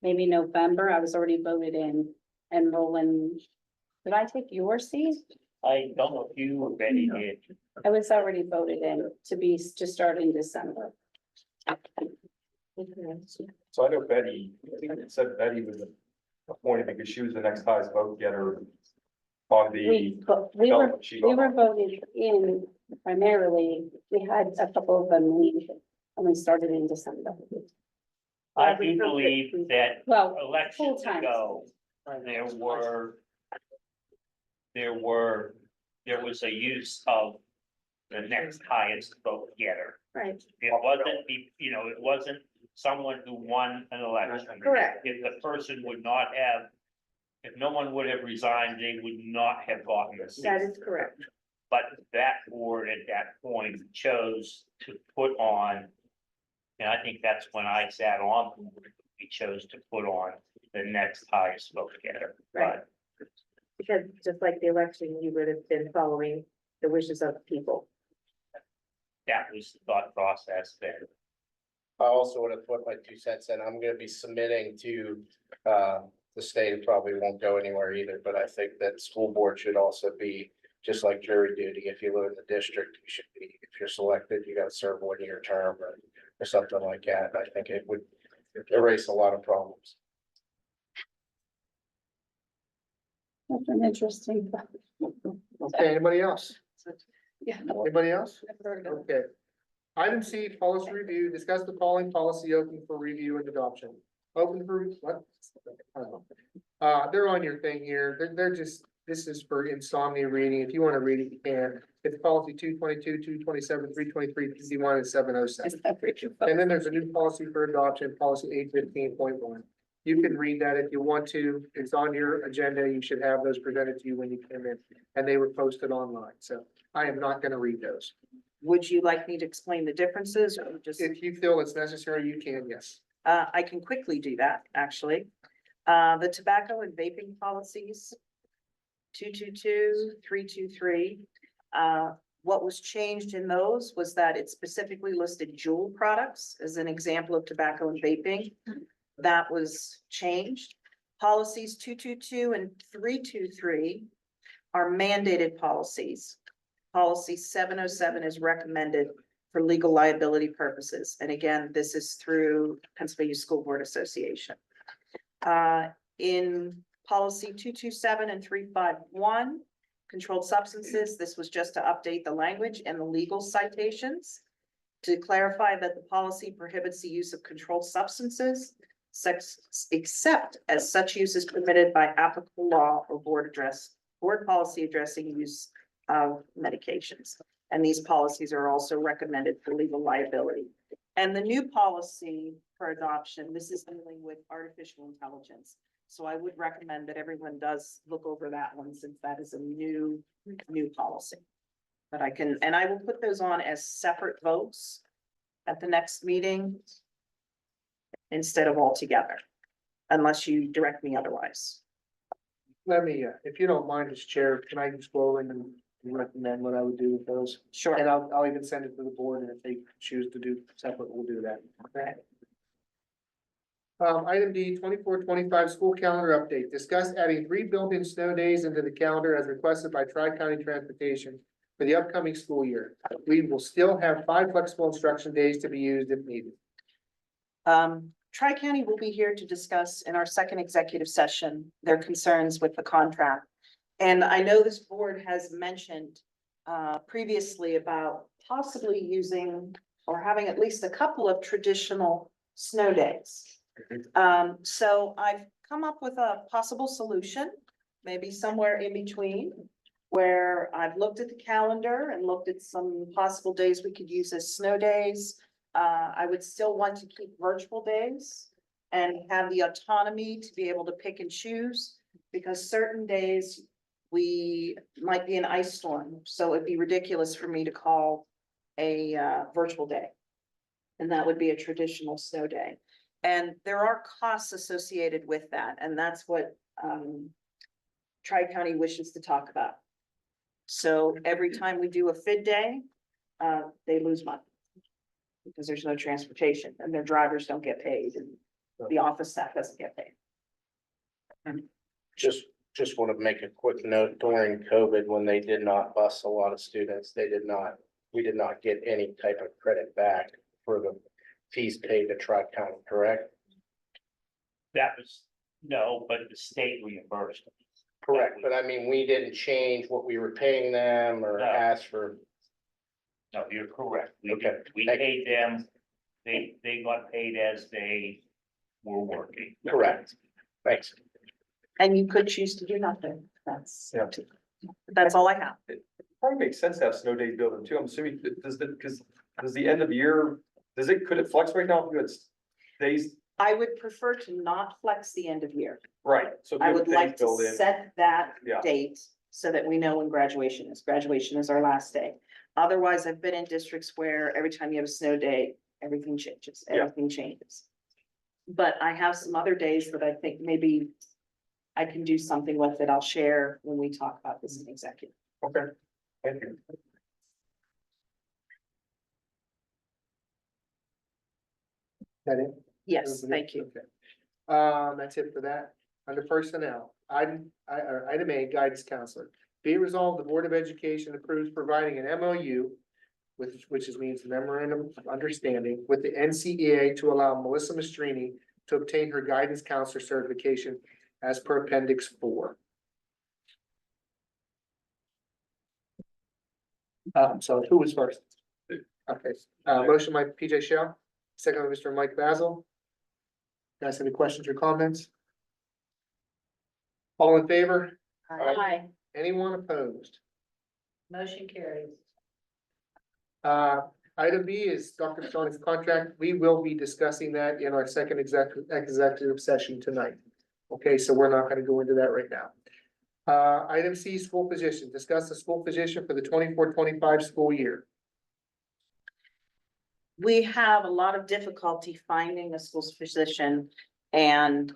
maybe November. I was already voted in and Roland. Did I take your seat? I don't know if you already did. I was already voted in to start in December. so I know Betty, I think it said Betty was appointed because she was the next highest vote getter on We the. we were, ballot sheet. we were voted in primarily, we had a couple of them leave and we started in December. I do believe that Well, elections full-time. ago, there was a use of the next highest vote getter. Right, It wasn't, it wasn't someone who won an election. correct. If the person would not have, if no one would have resigned, they would not have gotten the seat. That is correct. But that board at that point chose to put on, and I think that's when I sat on, we chose to put on the next highest vote getter. Right. Because just like the election, you would have been following the wishes of the people. That was the thought process there. I also would have put my 2 cents in. I'm gonna be submitting to, the state. It probably won't go anywhere either, but I think that school board should also be just like jury duty. If you live in the district, you should be, if you're selected, you gotta serve 1 year term or something like that. I think it would erase a lot of problems. That's an interesting. Okay, anybody else? Yeah. Anybody else? Never heard of it. Okay. Item C, policy review, discuss the following policy open for review and adoption. Open for, what? I don't know. They're on your thing here. They're just, this is for insomnia reading. If you want to read it, you can. It's policy 222, 227, 323, 51, and 707. And then there's a new policy for adoption, policy 815.1. You can read that if you want to. It's on your agenda. You should have those presented to you when you came in, and they were posted online. So I am not going to read those. Would you like me to explain the differences or just? If you feel it's necessary, you can, yes. I can quickly do that, actually. The tobacco and vaping policies. 222, 323. What was changed in those was that it specifically listed Juul products as an example of tobacco and vaping. That was changed. Policies 222 and 323 are mandated policies. Policy 707 is recommended for legal liability purposes. And again, this is through Pennsylvania School Board Association. In policy 227 and 351, controlled substances, this was just to update the language and the legal citations to clarify that the policy prohibits the use of controlled substances, except as such use is permitted by applicable law or board policy addressing use of medications. And these policies are also recommended for legal liability. And the new policy for adoption, this is dealing with artificial intelligence. So I would recommend that everyone does look over that one since that is a new policy. But I will put those on as separate votes at the next meeting instead of all together, unless you direct me otherwise. Let me, if you don't mind, as chair, can I just go over and recommend what I would do with those? Sure. And I'll even send it to the board, and if they choose to do separate, we'll do that. Okay. Item D, 24-25 school calendar update. Discuss adding 3 built-in snow days into the calendar as requested by Tri-County Transportation for the upcoming school year. We will still have 5 flexible instruction days to be used if needed. Tri-County will be here to discuss in our second executive session their concerns with the contract. And I know this board has mentioned previously about possibly using or having at least a couple of traditional snow days. So I've come up with a possible solution, maybe somewhere in between. where I've looked at the calendar and looked at some possible days we could use as snow days. I would still want to keep virtual days and have the autonomy to be able to pick and choose, because certain days we might be an ice storm, so it'd be ridiculous for me to call a virtual day. And that would be a traditional snow day. And there are costs associated with that, and that's what Tri-County wishes to talk about. So every time we do a FID day, they lose money. Because there's no transportation and their drivers don't get paid and the office staff doesn't get paid. Just want to make a quick note, during COVID, when they did not bus a lot of students, we did not get any type of credit back for the fees paid to Tri-County, correct? That was, no, but the state reimbursed. Correct, but I mean, we didn't change what we were paying them or No. ask for. No, you're correct. Okay. We paid them, they got paid as they were working. Correct. Thanks. And you could choose to do nothing. That's, Yeah. that's all I have. Probably makes sense to have snow days built in too. I'm assuming, does the end of the year, could it fluctuate now if you had days? I would prefer to not flex the end of year. Right, so. if I you have would like days to built in, set that Yeah. date so that we know when graduation is. Graduation is our last day. Otherwise, I've been in districts where every time you have a snow day, everything changes, Yeah. everything changes. But I have some other days that I think maybe I can do something with that I'll share when we talk about this in executive. Okay, thank you. That it? Yes, thank you. Okay. That's it for that. Under personnel, item A, guidance counselor. Be it resolved, the Board of Education approves providing an MOU, which means memorandum of understanding with the NCEA to allow Melissa Mastrini to obtain her guidance counselor certification as per Appendix 4. So who was first? Okay, motion by PJ Shell, second by Mr. Mike Basil. Guys, any questions or comments? All in favor? Aye. Anyone opposed? Motion carries. Item B is Dr. Stone's contract. We will be discussing that in our second executive session tonight. Okay, so we're not gonna go into that right now. Item C, school position. Discuss the school position for the 24-25 school year. We have a lot of difficulty finding a school's physician. And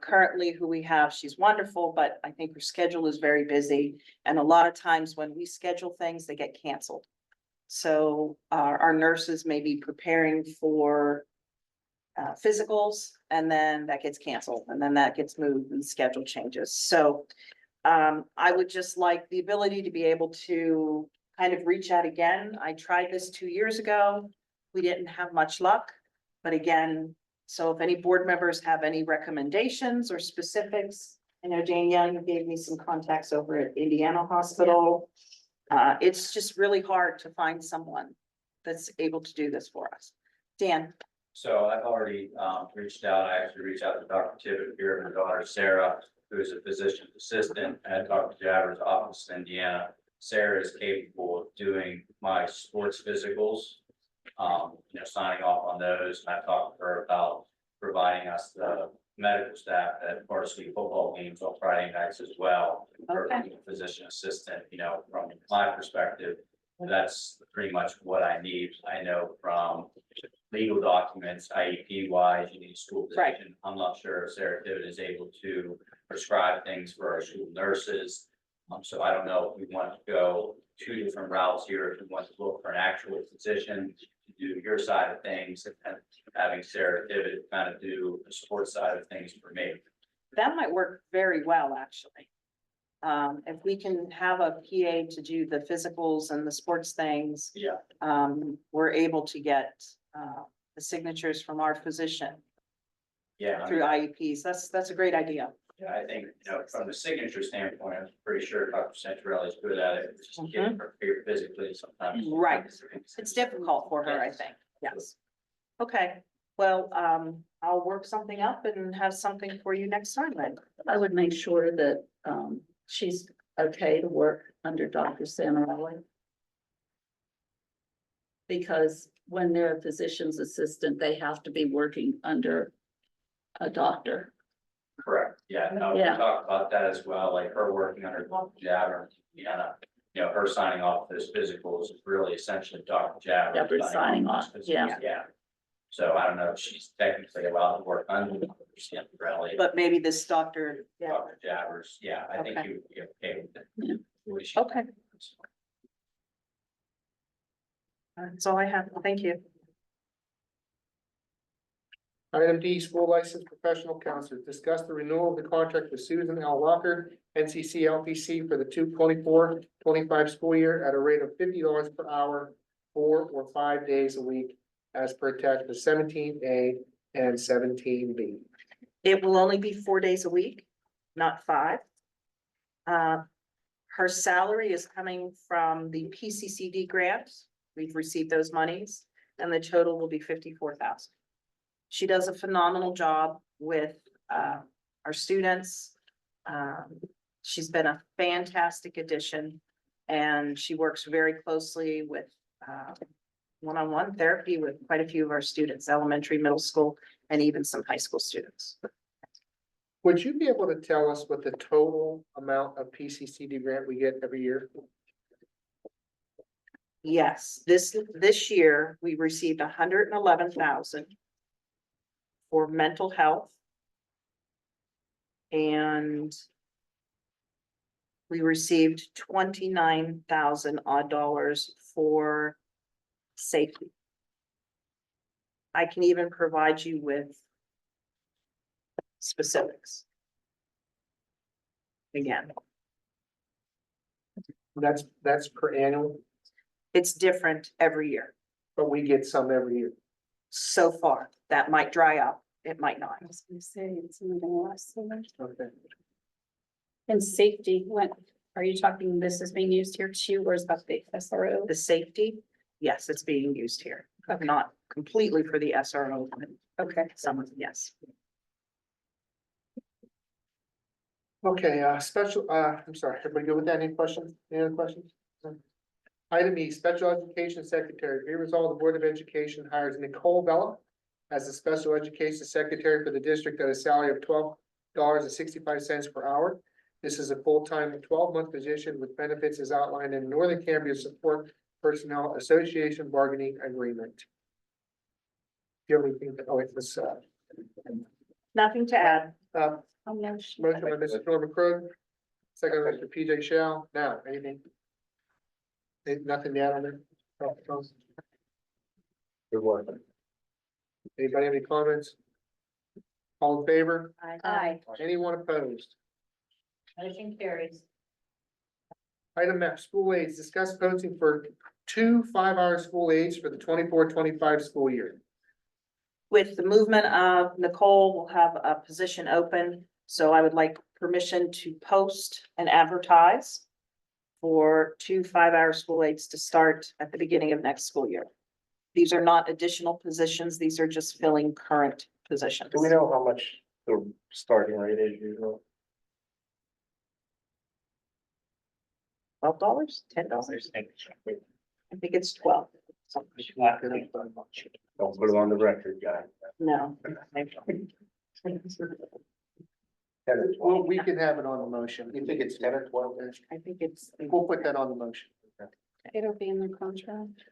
currently who we have, she's wonderful, but I think her schedule is very busy. And a lot of times when we schedule things, they get canceled. So our nurses may be preparing for physicals, and then that gets canceled, and then that gets moved and the schedule changes. So I would just like the ability to be able to kind of reach out again. I tried this 2 years ago. We didn't have much luck, but again, so if any board members have any recommendations or specifics, I know Danielle, you gave me some contacts over at Indiana Hospital. It's just really hard to find someone that's able to do this for us. Dan? So I've already reached out. I actually reached out to Dr. Tibbet here and her daughter Sarah, who is a physician assistant, and I talked to Jabber's office in Indiana. Sarah is capable of doing my sports physicals, signing off on those. And I talked to her about providing us the medical staff at varsity football games on Friday nights as well. Her being a physician assistant, from my perspective, that's pretty much what I need. I know from legal documents, IEP wise, you need a school physician. I'm not sure if Sarah Tibbet is able to prescribe things for our school nurses. So I don't know if we want to go two different routes here, if we want to look for an actual physician to do your side of things and having Sarah Tibbet kind of do the sports side of things for me. That might work very well, actually. If we can have a PA to do the physicals and the sports things. Yeah. We're able to get the signatures from our physician Yeah. through IEPs. That's a great idea. Yeah, I think, from the signature standpoint, I'm pretty sure Dr. Centrelli is good at it. It's just getting her here physically sometimes. Right. It's difficult for her, I think. Yes. Okay, well, I'll work something up and have something for you next time then. I would make sure that she's okay to work under Dr. Santarelli? Because when they're a physician's assistant, they have to be working under a doctor. Correct, yeah, no, we Yeah. talked about that as well, like her working under Dr. Jabber, her signing off this physical is really essentially Dr. Jabber. Jabber signing off, this yeah. physical, Yeah. So I don't know if she's technically allowed to work under Dr. Santarelli, But maybe this doctor, yeah, Dr. Jabbers, yeah, I think Okay. you would be okay with Yeah. it. The way she- okay. That's all I have. Thank you. Item D, school license professional counselor, discuss the renewal of the contract with Susan L. Walker, NCC LPC for the 2024-25 school year at a rate of $50 per hour, 4 or 5 days a week, as per attachment 17A and 17B. It will only be 4 days a week, not 5. Her salary is coming from the PCCD grant. We've received those monies, and the total will be 54,000. She does a phenomenal job with our students. She's been a fantastic addition, and she works very closely with one-on-one therapy with quite a few of our students, elementary, middle school, and even some high school students. Would you be able to tell us what the total amount of PCCD grant we get every year? Yes, this year, we received 111,000 for mental health. And we received 29,000 odd dollars for safety. I can even provide you with specifics. Again, That's per annual, it's different every year. but we get some every year. So far, that might dry up, it might not. I was gonna say, it's not gonna last so much. Okay. And safety, what, are you talking, this is being used here too, or is that the SRO? The safety, yes, it's being used here, but not completely for the SRO, but Okay. some of, yes. Okay, special, I'm sorry, everybody good with that? Any questions? Any other questions? Item E, special education secretary. Be resolved, the Board of Education hires Nicole Bella as the special education secretary for the district at a salary of $12.65 per hour. This is a full-time 12-month position with benefits as outlined in Northern Cambria Support Personnel Association bargaining agreement. Do you have anything? It's Nothing to add. motion by Mrs. Norman Krug, second by Mr. PJ Shell. Now, anything? Nothing to add on there? Good one. Anybody have any comments? All in favor? Aye. Anyone opposed? Motion carries. Item F, school aides, discuss posting for 2 5-hour school aides for the 24-25 school year. With the movement of Nicole, we'll have a position open, so I would like permission to post and advertise for 2 5-hour school aides to start at the beginning of next school year. These are not additional positions, these are just filling current positions. Do we know how much the starting rate is usually? $12, $10? I think it's 12. Don't put it on the record, guy. No. Well, we can have it on the motion. You think it's 10 or 12? I think it's. We'll put that on the motion. It'll be in the contract.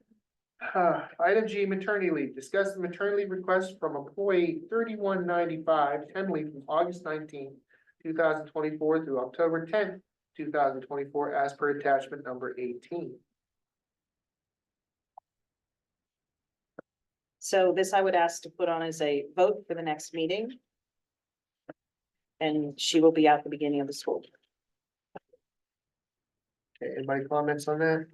Item G, maternity leave. Discuss the maternity leave request from employee 3195, 10 leave from August 19, 2024 through October 10, 2024, as per attachment number 18. So this I would ask to put on as a vote for the next meeting. And she will be out the beginning of the school. Okay, anybody comments on that?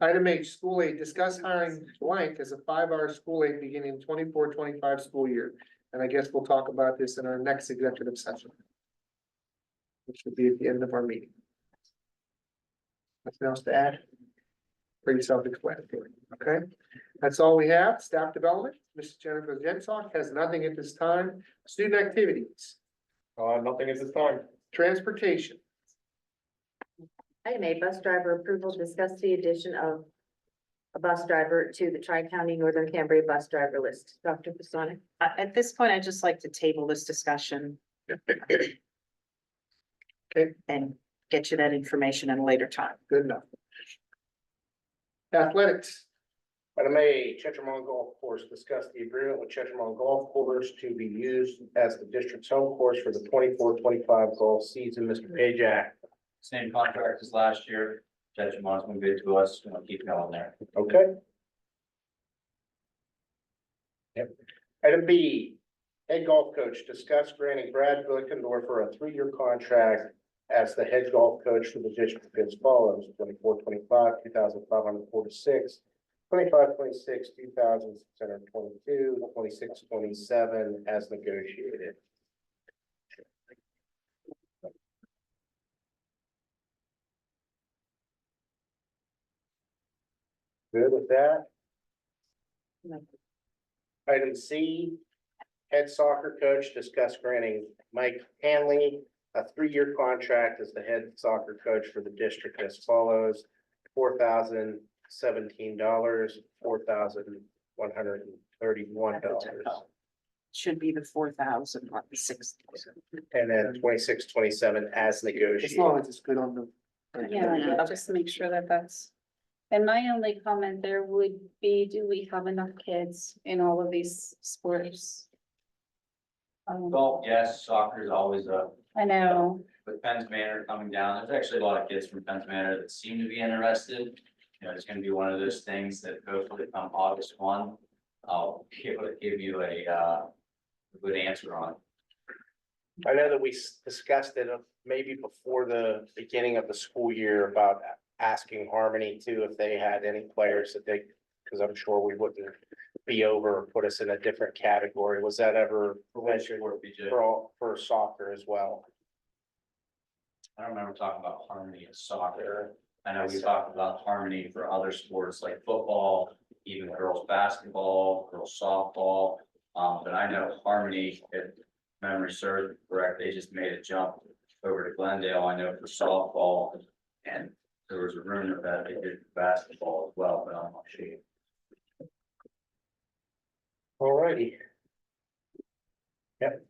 Item H, school aid, discuss hiring blank as a 5-hour school aid beginning 24-25 school year. And I guess we'll talk about this in our next executive session, which will be at the end of our meeting. Nothing else to add? Pretty self-explanatory, okay? That's all we have. Staff development, Mrs. Jennifer Jensock has nothing at this time. Student activities, Nothing at this time. transportation, Item A, bus driver approval, discuss the addition of a bus driver to the Tri-County Northern Cambria bus driver list. Dr. Fasani? At this point, I'd just like to table this discussion. Okay. And get you that information at a later time. Good enough. Athletics, Item A, Chettermont Golf Course, discuss the agreement with Chettermont Golf Course to be used as the district's home course for the 24-25 golf season. Mr. Pajak. Same contract as last year. Judgemont's been good to us, we'll keep going there. Okay. Yep. Item B, head golf coach, discuss granting Brad Glickendorfer a 3-year contract as the head golf coach for the district as follows: 24-25, 2,546, 25-26, 2,622, 26-27 as negotiated. Good with that? Item C, head soccer coach, discuss granting Mike Hanley a 3-year contract as the head soccer coach for the district as follows: $4,017, $4,131. Should be the 4,000, not the 6,000. And then 26-27 as as negotiated. long as it's good on the. Yeah, just make sure that that's. And my only comment there would be, do we have enough kids in all of these sports? Golf, yes, soccer is always a, I know, with Penn's Manor coming down, there's actually a lot of kids from Penn's Manor that seem to be interested. You know, it's gonna be one of those things that hopefully come August 1, I'll be able to give you a good answer on. I know that we discussed it maybe before the beginning of the school year about asking Harmony too, if they had any players that they, because I'm sure we wouldn't be over or put us in a different category. Was that ever mentioned for soccer as well? I don't remember talking about Harmony in soccer. I know we talked about Harmony for other sports like football, even girls basketball, girls softball. But I know Harmony, if memory serves correct, they just made a jump over to Glendale, I know, for softball. And there was a rumor that they did basketball as well, but I'm not sure. Alrighty. Yep.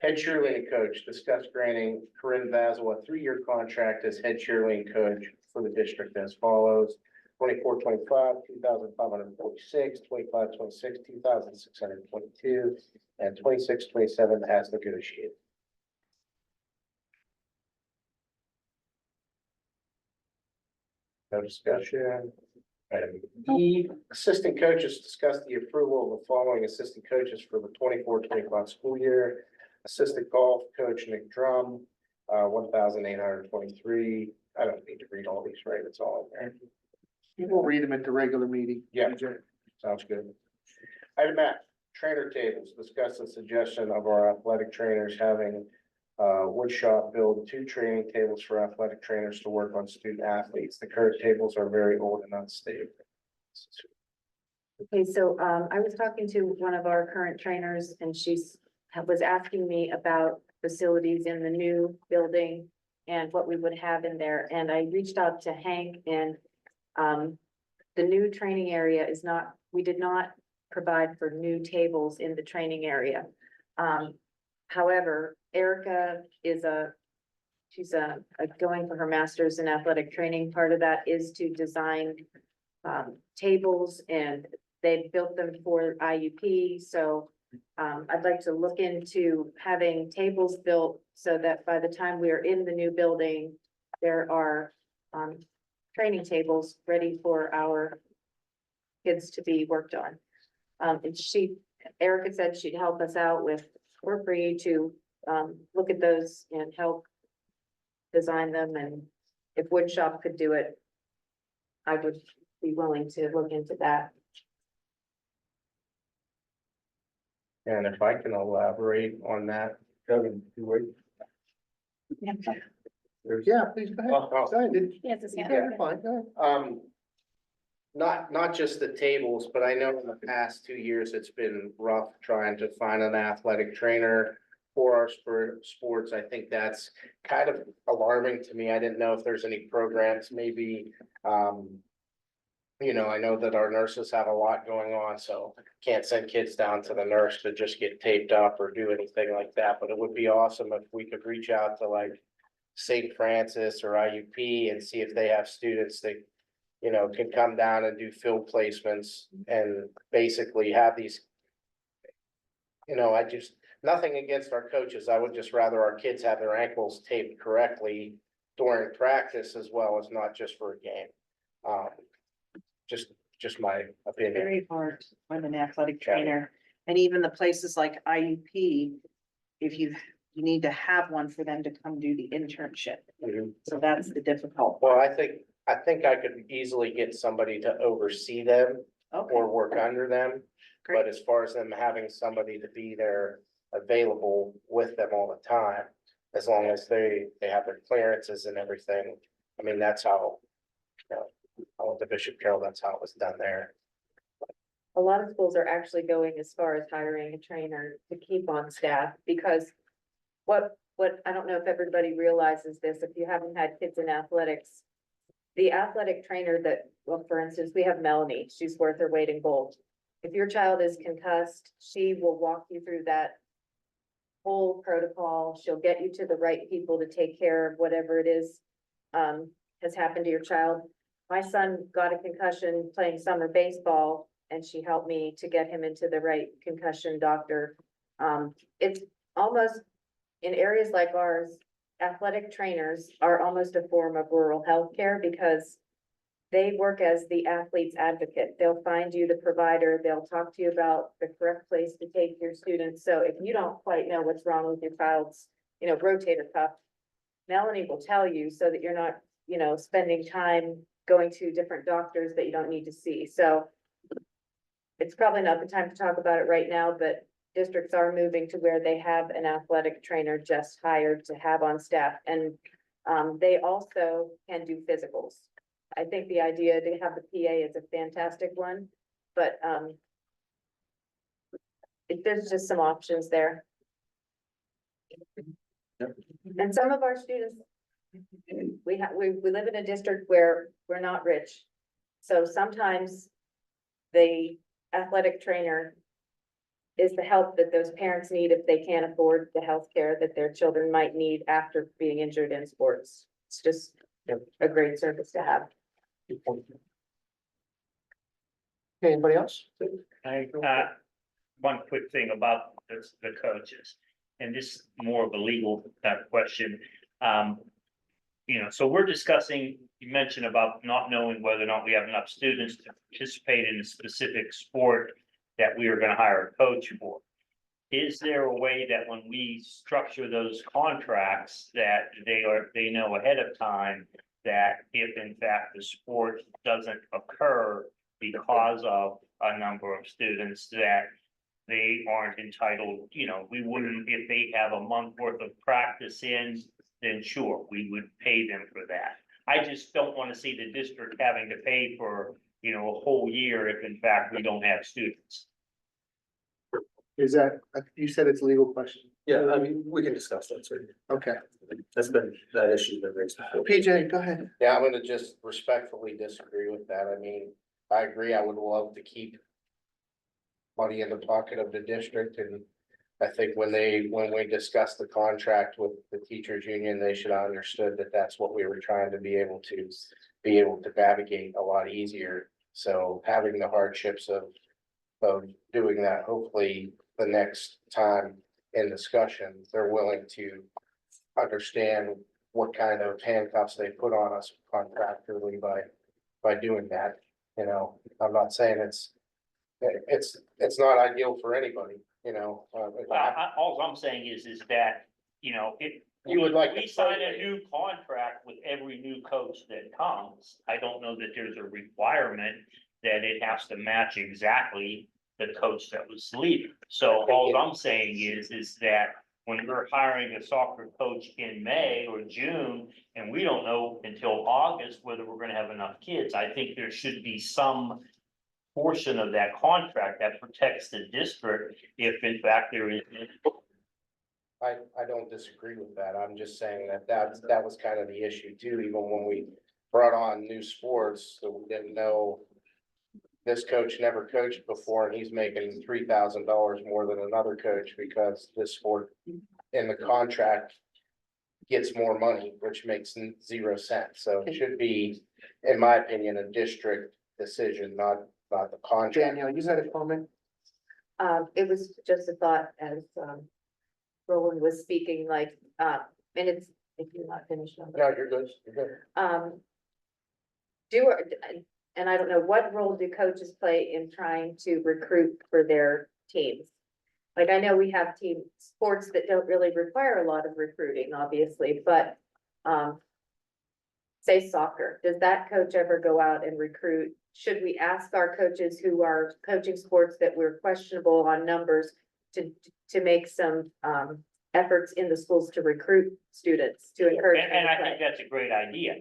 Head cheerleading coach, discuss granting Corinne Basil a 3-year contract as head cheerleading coach for the district as follows: 24-25, 2,546, 25-26, 2,622, and 26-27 as negotiated. No discussion. Item E, assistant coaches, discuss the approval of the following assistant coaches for the 24-25 school year. Assistant golf coach Nick Drum, 1,823. I don't need to read all these, right? It's all in there. You will read them at the regular meeting. Yeah, sounds good. Item F, trainer tables, discuss the suggestion of our athletic trainers having wood shop build 2 training tables for athletic trainers to work on student athletes. The current tables are very old and unstable. Okay, so I was talking to one of our current trainers and was asking me about facilities in the new building and what we would have in there. And I reached out to Hank, and the new training area is not, we did not provide for new tables in the training area. However, Erica is she's going for her master's in athletic training. Part of that is to design tables, and they built them for IUP. So I'd like to look into having tables built so that by the time we are in the new building, there are training tables ready for our kids to be worked on. And Erica said she'd help us out with, for free, to look at those and help design them. And if woodshop could do it, I would be willing to look into that. And if I can elaborate on that, Kevin, you wait. Yeah, please go ahead. Go ahead. yes, it's. Yeah, you're fine. Go ahead. Not just the tables, but I know in the past 2 years, it's been rough trying to find an athletic trainer. for our sports. I think that's kind of alarming to me. I didn't know if there's any programs, maybe, I know that our nurses have a lot going on, so can't send kids down to the nurse to just get taped up or do anything like that, but it would be awesome if we could reach out to like St. Francis or IUP and see if they have students that, can come down and do field placements and basically have these. Nothing against our coaches. I would just rather our kids have their ankles taped correctly during practice as well as not just for a game. Just my opinion. Very hard when an athletic trainer, and even the places like IUP, if you need to have one for them to come do the internship. Mhm. So that's the difficult. Well, I think I could easily get somebody to oversee them Okay, or work under them. Great. But as far as them having somebody to be there available with them all the time, as long as they have their clearances and everything. I mean, that's how, I went to Bishop Carroll, that's how it was done there. A lot of schools are actually going as far as hiring a trainer to keep on staff, because what, I don't know if everybody realizes this, if you haven't had kids in athletics, the athletic trainer that, well, for instance, we have Melanie, she's worth her weight in gold. If your child is concussed, she will walk you through that whole protocol. She'll get you to the right people to take care of whatever it is has happened to your child. My son got a concussion playing summer baseball, and she helped me to get him into the right concussion doctor. It's almost, in areas like ours, athletic trainers are almost a form of rural healthcare, because they work as the athlete's advocate. They'll find you the provider. They'll talk to you about the correct place to take your students. So if you don't quite know what's wrong with your child's, rotator cuff, Melanie will tell you, so that you're not, spending time going to different doctors that you don't need to see. So it's probably not the time to talk about it right now, but districts are moving to where they have an athletic trainer just hired to have on staff, and they also can do physicals. I think the idea to have the PA is a fantastic one, but there's just some options there. And some of our students, we live in a district where we're not rich. So sometimes the athletic trainer is the help that those parents need if they can't afford the health care that their children might need after being injured in sports. It's just a great service to have. Okay, anybody else? One quick thing about the coaches, and this is more of a legal question. So we're discussing, you mentioned about not knowing whether or not we have enough students to participate in a specific sport that we are gonna hire a coach for. Is there a way that when we structure those contracts that they know ahead of time that if in fact the sport doesn't occur because of a number of students, that they aren't entitled, we wouldn't, if they have a month worth of practice in, then sure, we would pay them for that. I just don't want to see the district having to pay for, a whole year if in fact we don't have students. Is that, you said it's a legal question? Yeah, I mean, we can discuss that, sir. Okay, That issue's been raised before. PJ, go ahead. Yeah, I'm gonna just respectfully disagree with that. I mean, I agree, I would love to keep money in the pocket of the district, and I think when we discussed the contract with the teachers union, they should have understood that that's what we were trying to be able to navigate a lot easier. So having the hardships of doing that, hopefully the next time in discussion, they're willing to understand what kind of handcuffs they put on us contractually by doing that. I'm not saying it's not ideal for anybody, All I'm saying is that, if You would like to we sign a prorate. new contract with every new coach that comes, I don't know that there's a requirement that it has to match exactly the coach that was leaving. So all I'm saying is that when we're hiring a soccer coach in May or June, and we don't know until August whether we're gonna have enough kids, I think there should be some portion of that contract that protects the district if in fact there is. I don't disagree with that. I'm just saying that was kind of the issue too, even when we brought on new sports, that we didn't know. This coach never coached before and he's making $3,000 more than another coach because this sport in the contract gets more money, which makes 0 sense. So it should be, in my opinion, a district decision, not the contract. Danielle, you had a comment? It was just a thought as, Roland was speaking, like, and it's, if you're not finished. on No, you're good, you're good. Do, and I don't know, what role do coaches play in trying to recruit for their teams? Like, I know we have team sports that don't really require a lot of recruiting, obviously, but, say soccer, does that coach ever go out and recruit? Should we ask our coaches who are coaching sports that we're questionable on numbers to make some, efforts in the schools to recruit students, to encourage them And to I play? think that's a great idea.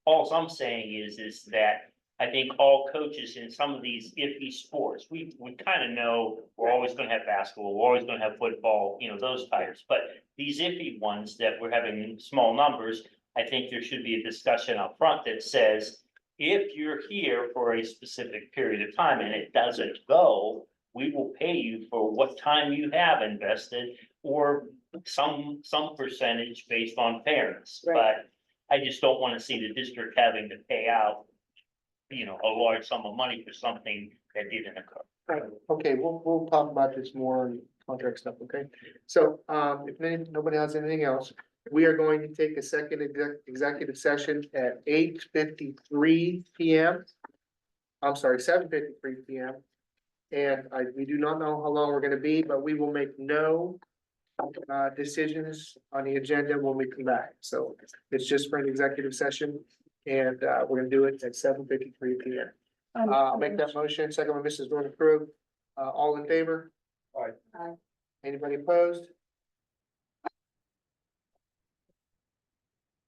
All I'm saying is that I think all coaches in some of these iffy sports, we kind of know we're always gonna have basketball, we're always gonna have football, you know, those types. But these iffy ones that we're having small numbers, I think there should be a discussion up front that says, if you're here for a specific period of time and it doesn't go, we will pay you for what time you have invested or some percentage based on fairness. Right. But I just don't want to see the district having to pay out, you know, a large sum of money for something that didn't occur. Right. Okay, we'll talk about this more in contract stuff, okay? So, if nobody has anything else, we are going to take a second executive session at 8:53 PM. I'm sorry, 7:53 PM. And we do not know how long we're gonna be, but we will make no decisions on the agenda when we come back. So it's just for an executive session and, we're gonna do it at 7:53 PM. I'll make that motion, second by Mrs. Norman Krug. All in favor? Aye. Aye. Anybody opposed?